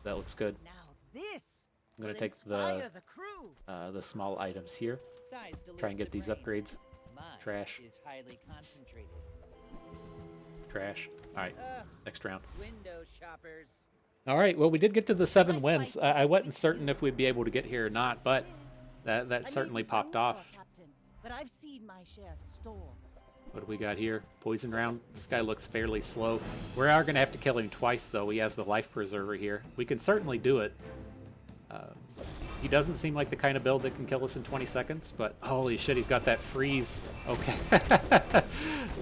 that looks good. Now this. I'm gonna will take inspire the crew. the small items here. Size Try and dilutes get the these grain. upgrades. Mine Trash. is highly concentrated. Trash. All right, Ugh, next round. window shoppers. All right, well, we did get to the 7 wins. I wasn't certain if we'd be able to get here or not, but that I may certainly be popped young, off. Captain, but I've seen my share of storms. What do we got here? Poison round. This guy looks fairly slow. We are going to have to kill him twice, though. He has the life preserver here. We can certainly do it. He doesn't seem like the kind of build that can kill us in 20 seconds, but holy shit, he's got that freeze. Okay.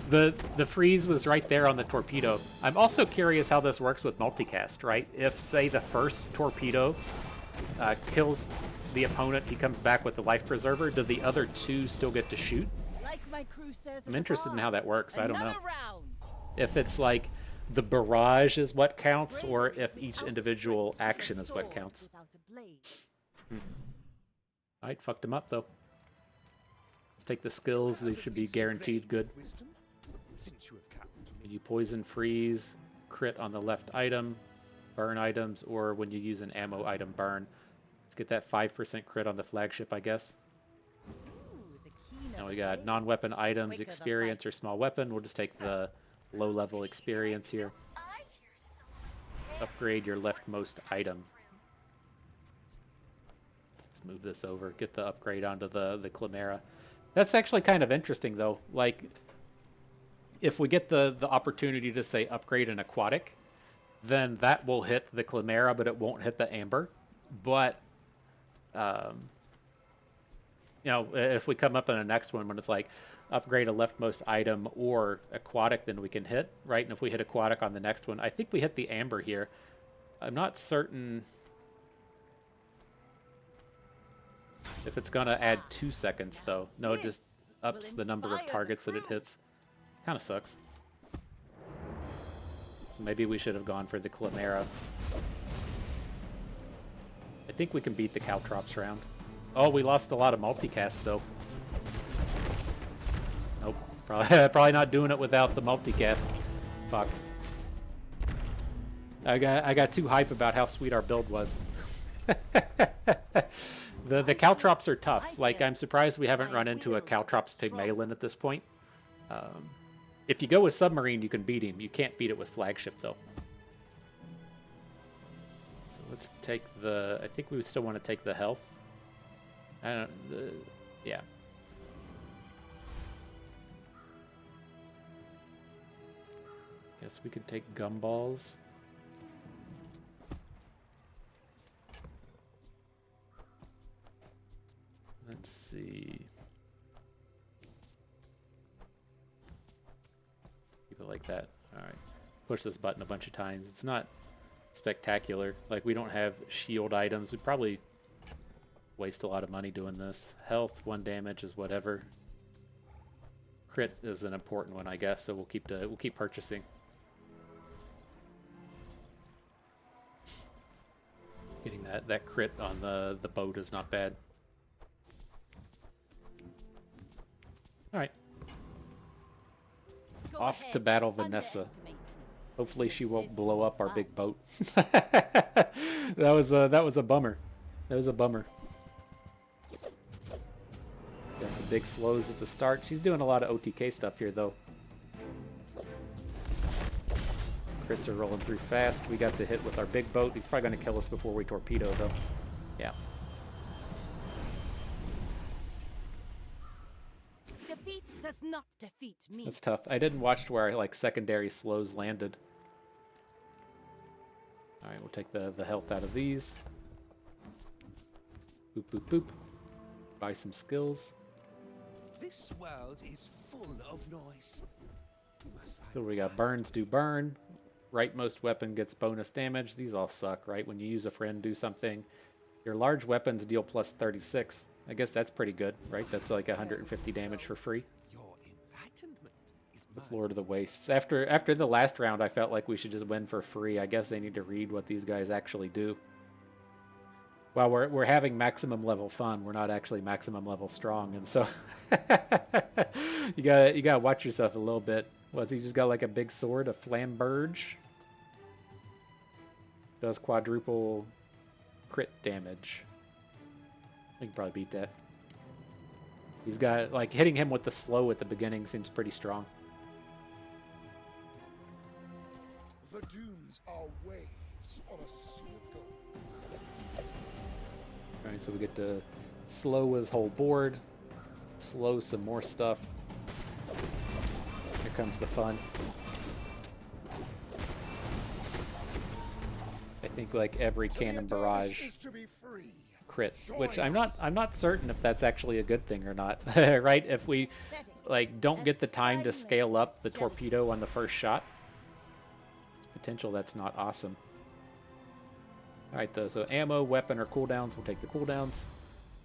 The freeze was right there on the torpedo. I'm also curious how this works with multicast, right? If, say, the first torpedo kills the opponent, he comes back with the life preserver, do the other two still get to shoot? Like my crew says. I'm interested in how that works. I don't know. Another round. If it's like the barrage is what counts, or Bravery if each without individual strength a action is what sword counts. without a blade. Alright, fucked him up though. Let's take the skills. They should be guaranteed good. Wisdom, since you have come to me. You poison, freeze, crit on the left item, burn items, or when you use an ammo item, burn. Let's get that 5% crit on the flagship, I guess. Ooh, the keen Now of we the got blade. non-weapon items, Quicker the experience, fight. or small weapon. We'll just take the low-level experience here. Upgrade your leftmost item. Let's move this over. Get the upgrade onto the Chimera. That's actually kind of interesting, though. Like, if we get the opportunity to, say, upgrade an aquatic, then that will hit the Chimera, but it won't hit the Amber. But, you know, if we come up in the next one when it's like, upgrade a leftmost item or aquatic, then we can hit, right? And if we hit aquatic on the next one, I think we hit the Amber here. I'm not certain if it's going to add 2 seconds, though. No, it just ups the number of targets that it hits. Kind of sucks. So maybe we should have gone for the Chimera. I think we can beat the Caltrops round. Oh, we lost a lot of multicast, though. Nope. Probably not doing it without the multicast. Fuck. I got too hype about how sweet our build was. The Caltrops are tough. Like, I'm surprised we haven't run into a Caltrops Pygmalin at this point. If you go with Submarine, you can beat him. You can't beat it with Flagship, though. So let's take the... I think we still want to take the health. I don't... yeah. Guess we could take gumballs. Let's see. Keep it like that. Alright. Push this button a bunch of times. It's not spectacular. Like, we don't have shield items. We'd probably waste a lot of money doing this. Health, 1 damage is whatever. Crit is an important one, I guess, so we'll keep purchasing. Getting that crit on the boat is not bad. Alright. Go Off ahead, to battle Vanessa. underestimate me. Hopefully she won't blow up our big boat. That was a bummer. That was a bummer. Got some big slows at the start. She's doing a lot of OTK stuff here, though. Crits are rolling through fast. We got to hit with our big boat. He's probably going to kill us before we torpedo, though. Yeah. Defeat does not defeat me. That's tough. I didn't watch where, like, secondary slows landed. Alright, we'll take the health out of these. Boop, boop, boop. Buy some skills. This world is full of noise. You must find So we got burns do burn. Rightmost weapon gets bonus damage. These all suck, right? When you use a friend, do something. Your large weapons deal plus 36. I guess that's pretty good, right? That's like 150 damage for free. your enlightenment is That's mine. Lord of the Wastes. After the last round, I felt like we should just win for free. I guess they need to read what these guys actually do. Well, we're having maximum level fun. We're not actually maximum level strong, and so you gotta watch yourself a little bit. What's he just got, like a big sword, a flamberge? Does quadruple crit damage. We can probably beat that. He's got, like, hitting him with the slow at the beginning seems pretty strong. The dunes are waves on a sea of gold. Alright, so we get to slow his whole board, slow some more stuff. Here comes the fun. I think like every cannon barrage Is to be free. crit, which I'm not certain if that's actually a good thing or not. Right? If we like don't get the time to scale up the torpedo on the first shot, it's potential that's not awesome. Alright though, so ammo, weapon, or cooldowns, we'll take the cooldowns.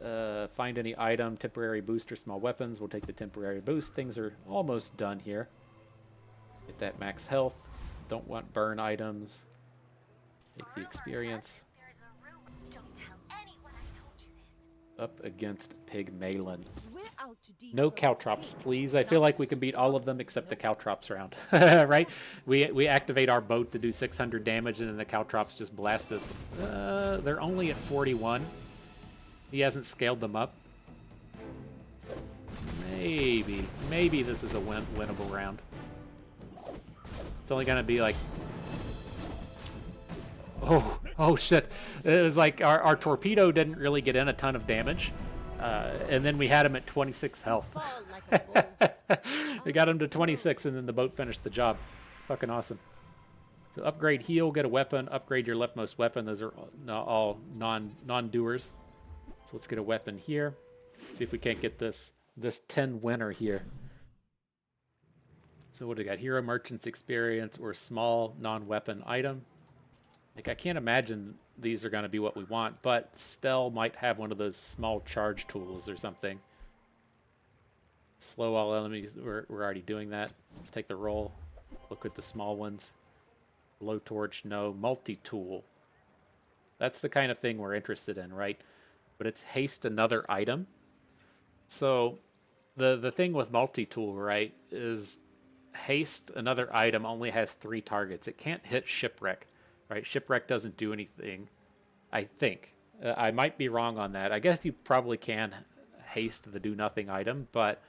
Find any item, temporary boost or small weapons. We'll take the temporary boost. Things are almost done here. Get that max health. Don't want burn items. Take the experience. There's a rumor. Don't tell anyone I told you this. Up against Pygmalin. We're out to No defend caltrops, please. I feel like we can beat all of them except the caltrops round. Right? We activate our boat to do 600 damage, and then the caltrops just blast us. They're only at 41. He hasn't scaled them up. Maybe this is a winnable round. It's only gonna be like, oh shit! It was like our torpedo didn't really get in a ton of damage, and then we had him at 26 health. fall like a bull. We got him to 26, and then the boat finished the job. Fucking awesome. So upgrade heal, get a weapon, upgrade your leftmost weapon. Those are all non-doers. So let's get a weapon here. See if we can't get this 10 winner here. So what do we got? Hero Merchant's Experience or small non-weapon item. Like, I can't imagine these are going to be what we want, but Stell might have one of those small charge tools or something. Slow all enemies. We're already doing that. Let's take the roll. Look at the small ones. Blowtorch, no. Multi-tool. That's the kind of thing we're interested in, right? But it's haste another item. So the thing with multi-tool, right, is haste another item only has 3 targets. It can't hit shipwreck, right? Shipwreck doesn't do anything, I think. I might be wrong on that. I guess you probably can haste the do nothing item, but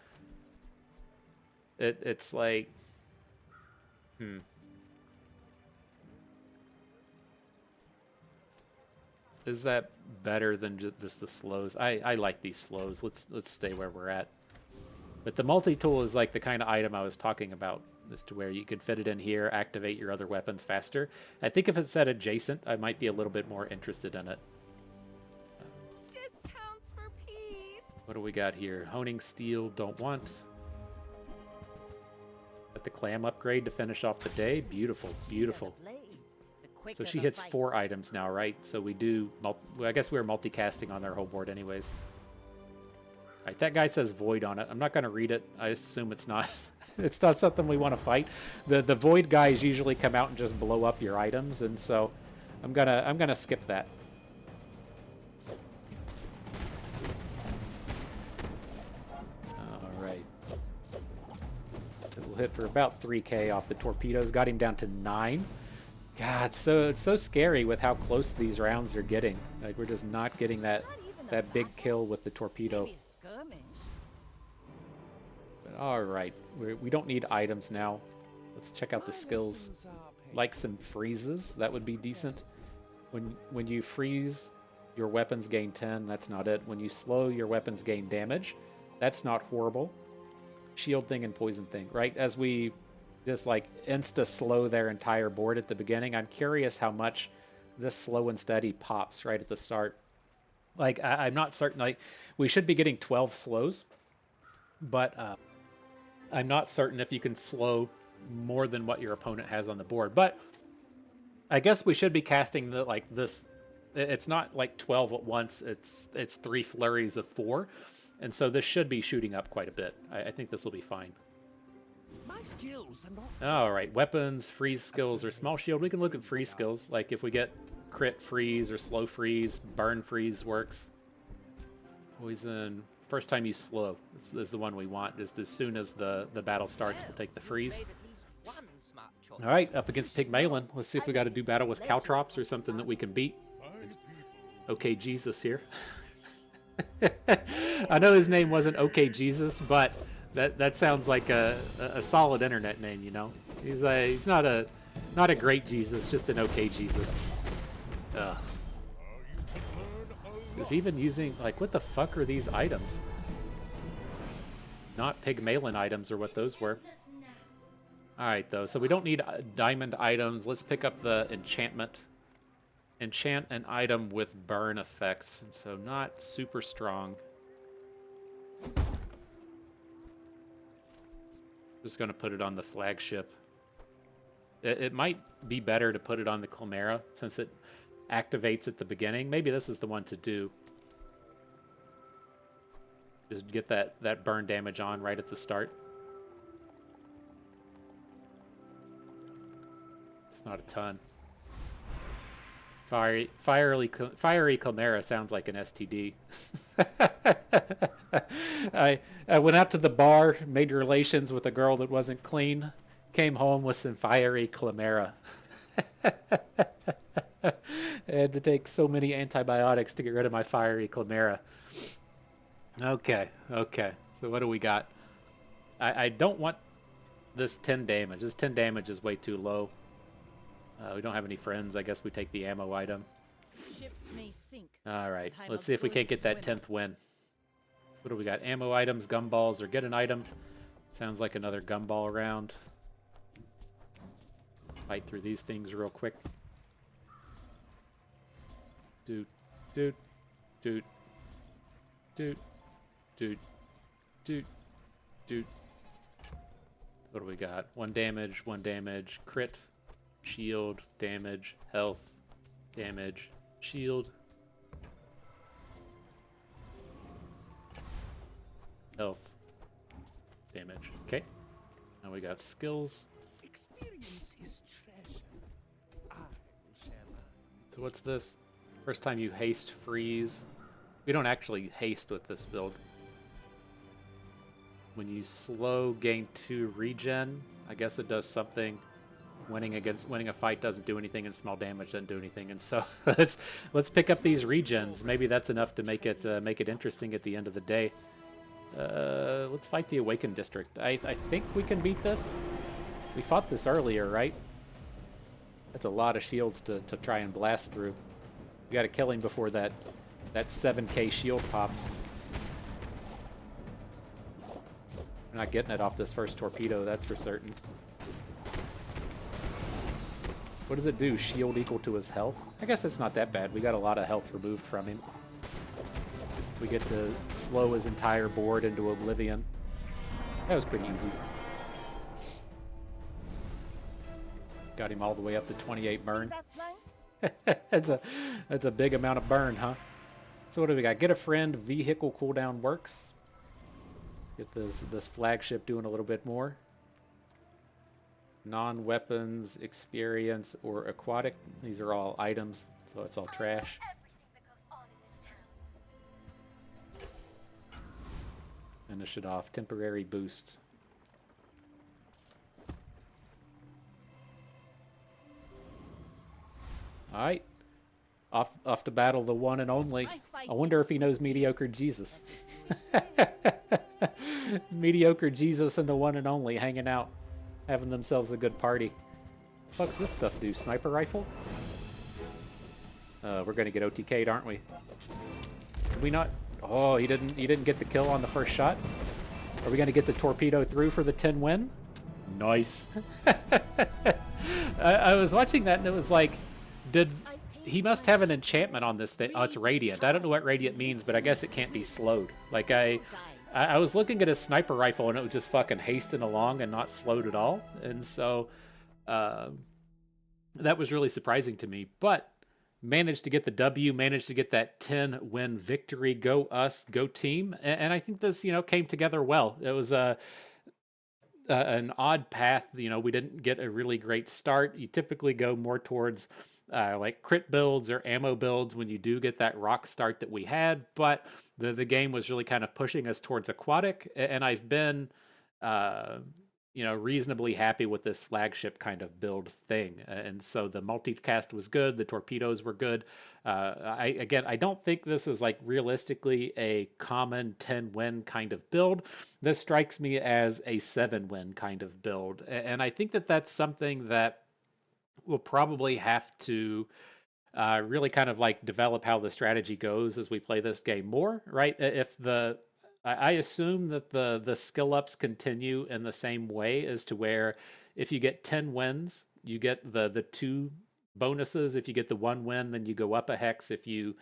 it's like, Is that better than just the slows? I like these slows. Let's stay where we're at. But the multi-tool is like the kind of item I was talking about, as to where you could fit it in here, activate your other weapons faster. I think if it said adjacent, I might be a little bit more interested in it. Discounts for peace. What do we got here? Honing steel, don't want. Got the clam upgrade to finish off the day. Beautiful, beautiful. blade. The quicker So she the hits fight. 4 items now, right? So we do, well, I guess we were multicasting on their whole board anyways. All right, that guy says void on it. I'm not going to read it. I assume it's not it's not something we want to fight. The void guys usually come out and just blow up your items, and so I'm gonna skip that. All right. We'll hit for about 3K off the torpedoes. Got him down to 9. God, so it's so scary with how close these rounds are getting. Like, we're just not getting that big kill with the torpedo. Maybe a skirmish. But all right, we don't need items now. Let's check out the skills. Like some freezes, that would be decent. When you freeze, your weapons gain 10. That's not it. When you slow, your weapons gain damage. That's not horrible. Shield thing and poison thing, right? As we just like insta slow their entire board at the beginning, I'm curious how much this slow and steady pops right at the start. Like, I'm not certain. Like, we should be getting 12 slows, but I'm not certain if you can slow more than what your opponent has on the board. But I guess we should be casting the like this. It's not like 12 at once. It's 3 flurries of 4, and so this should be shooting up quite a bit. I think this will be fine. My skills are not. All right, weapons, freeze skills, or small shield. We can look at freeze skills. Like if we get crit freeze or slow freeze, burn freeze works. Poison. First time you slow is the one we want. Just as soon as the battle starts, we'll take the freeze. Made at least one smart choice. All right, up against Pygmalin. Let's see if we got to do battle with caltrops or something that we can beat. It's okay, Jesus here. I know his name wasn't Okay Jesus, but that sounds like a solid internet name, you know. He's not a great Jesus, just an okay Jesus. Ugh. Is even using, like, what the fuck are these items? Not Pygmalin items or what those were. Alright, though, so we don't need diamond items. Let's pick up the enchantment. Enchant an item with burn effects, and so not super strong. Just going to put it on the flagship. It might be better to put it on the Chimera, since it activates at the beginning. Maybe this is the one to do. Just get that burn damage on right at the start. It's not a ton. Fiery Chimera sounds like an STD. I went out to the bar, made relations with a girl that wasn't clean, came home with some fiery Chimera. I had to take so many antibiotics to get rid of my fiery Chimera. Okay. So what do we got? I don't want this 10 damage. This 10 damage is way too low. We don't have any friends. I guess we take the ammo item. Ships may sink. All right. but I'm Let's a see if we good can't get that swimmer. 10th win. What do we got? Ammo items, gumballs, or get an item. Sounds like another gumball round. Fight through these things real quick. Doot, doot, doot, doot, doot, doot, doot. What do we got? 1 damage, crit, shield, damage, health, damage, shield, health, damage. Okay. Now we got skills. Experience is treasure. I will share mine. So what's this? First time you haste freeze. We don't actually haste with this build. When you slow, gain 2 regen. I guess it does something. Winning a fight doesn't do anything, and small damage doesn't do anything. And so let's pick up these regens. Maybe that's enough to make it interesting at the end of the day. Let's fight the Awakened District. I think we can beat this. We fought this earlier, right? That's a lot of shields to try and blast through. We gotta kill him before that 7k shield pops. We're not getting it off this first torpedo, that's for certain. What does it do? Shield equal to his health? I guess it's not that bad. We got a lot of health removed from him. We get to slow his entire board into oblivion. That was pretty easy. Got him all the way up to 28 burn. That's a big amount of burn, huh? So what do we got? Get a friend, vehicle cooldown works. Get this flagship doing a little bit more. Non-weapons, experience, or aquatic. These are all items, so it's all trash. Finish it off. Temporary boost. Alright. Off to battle the one and only. I wonder if he knows Mediocre Jesus. Mediocre Jesus and the one and only hanging out. Having themselves a good party. Fuck's this stuff do? Sniper rifle? We're gonna get OTK'd, aren't we? Did we not? Oh, he didn't get the kill on the first shot. Are we gonna get the torpedo through for the 10 win? Nice. I was watching that and it was like, he must have an enchantment on this thing. Oh, it's radiant. I don't know what radiant means, but I guess it can't be slowed. Like I was looking at his sniper rifle and it was just fucking hasting along and not slowed at all. And so that was really surprising to me. But managed to get the W, managed to get that 10 win victory. Go us, go team. And I think this, came together well. It was an odd path. We didn't get a really great start. You typically go more towards like crit builds or ammo builds when you do get that rock start that we had, but the game was really kind of pushing us towards aquatic, and I've been reasonably happy with this flagship kind of build thing. And so the multicast was good, the torpedoes were good. I don't think this is like realistically a common 10 win kind of build. This strikes me as a 7 win kind of build, and I think that that's something that we'll probably have to really kind of like develop how the strategy goes as we play this game more, right? I assume that the skill ups continue in the same way as to where if you get 10 wins, you get the 2 bonuses. If you get the 1 win, then you go up a hex. If you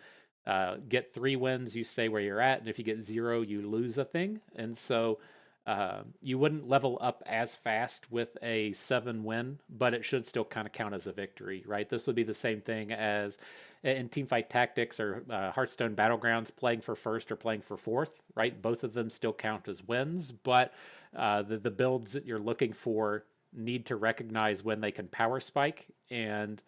get 3 wins, you stay where you're at. And if you get 0, you lose a thing. And so You wouldn't level up as fast with a 7 win, but it should still kind of count as a victory, right? This would be the same thing as in Teamfight Tactics or Hearthstone Battlegrounds, playing for first or playing for fourth, right? Both of them still count as wins, but the builds that you're looking for need to recognize when they can power spike, and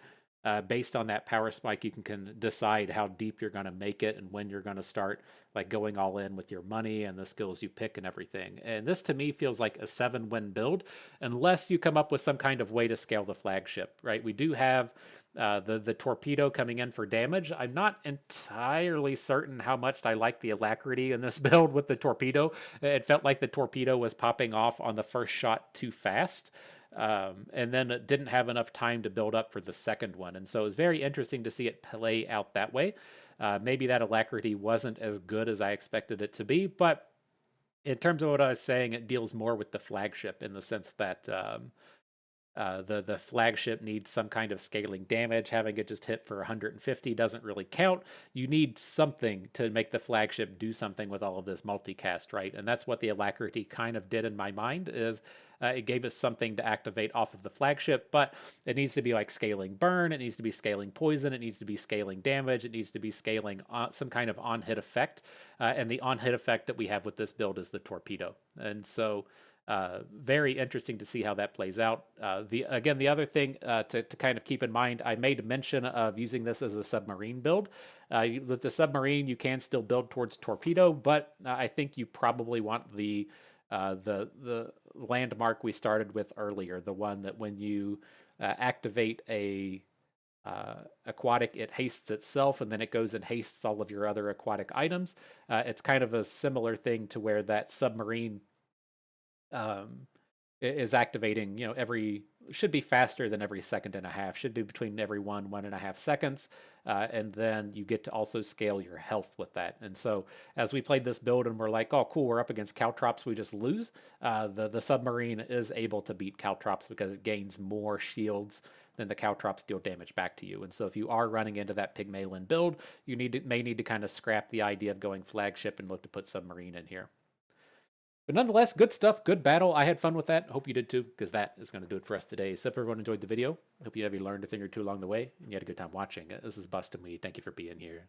based on that power spike, you can decide how deep you're going to make it and when you're going to start like going all in with your money and the skills you pick and everything. And this to me feels like a 7-win build, unless you come up with some kind of way to scale the flagship, right? We do have the torpedo coming in for damage. I'm not entirely certain how much I like the alacrity in this build with the torpedo. It felt like the torpedo was popping off on the first shot too fast. And then it didn't have enough time to build up for the second one. And so it was very interesting to see it play out that way. Maybe that alacrity wasn't as good as I expected it to be, but in terms of what I was saying, it deals more with the flagship in the sense that the flagship needs some kind of scaling damage. Having it just hit for 150 doesn't really count. You need something to make the flagship do something with all of this multicast, right? And that's what the alacrity kind of did in my mind, is it gave us something to activate off of the flagship, but it needs to be like scaling burn, it needs to be scaling poison, it needs to be scaling damage, it needs to be scaling some kind of on-hit effect. And the on-hit effect that we have with this build is the torpedo. And so very interesting to see how that plays out. The other thing to kind of keep in mind, I made mention of using this as a submarine build. With the submarine, you can still build towards torpedo, but I think you probably want the landmark we started with earlier, the one that when you activate a aquatic, it hastes itself, and then it goes and hastes all of your other aquatic items. It's kind of a similar thing to where that submarine is activating, should be faster than every second and a half, should be between every 1.5 seconds. And then you get to also scale your health with that. And so as we played this build and we're like, oh, cool, we're up against Caltrops, we just lose. The submarine is able to beat Caltrops because it gains more shields than the Caltrops deal damage back to you. And so if you are running into that Pygmalion build, you may need to kind of scrap the idea of going flagship and look to put submarine in here. But nonetheless, good stuff, good battle. I had fun with that. Hope you did too, because that is going to do it for us today. So if everyone enjoyed the video, hope you learned a thing or two along the way, and you had a good time watching. This is Bustin' We. Thank you for being here.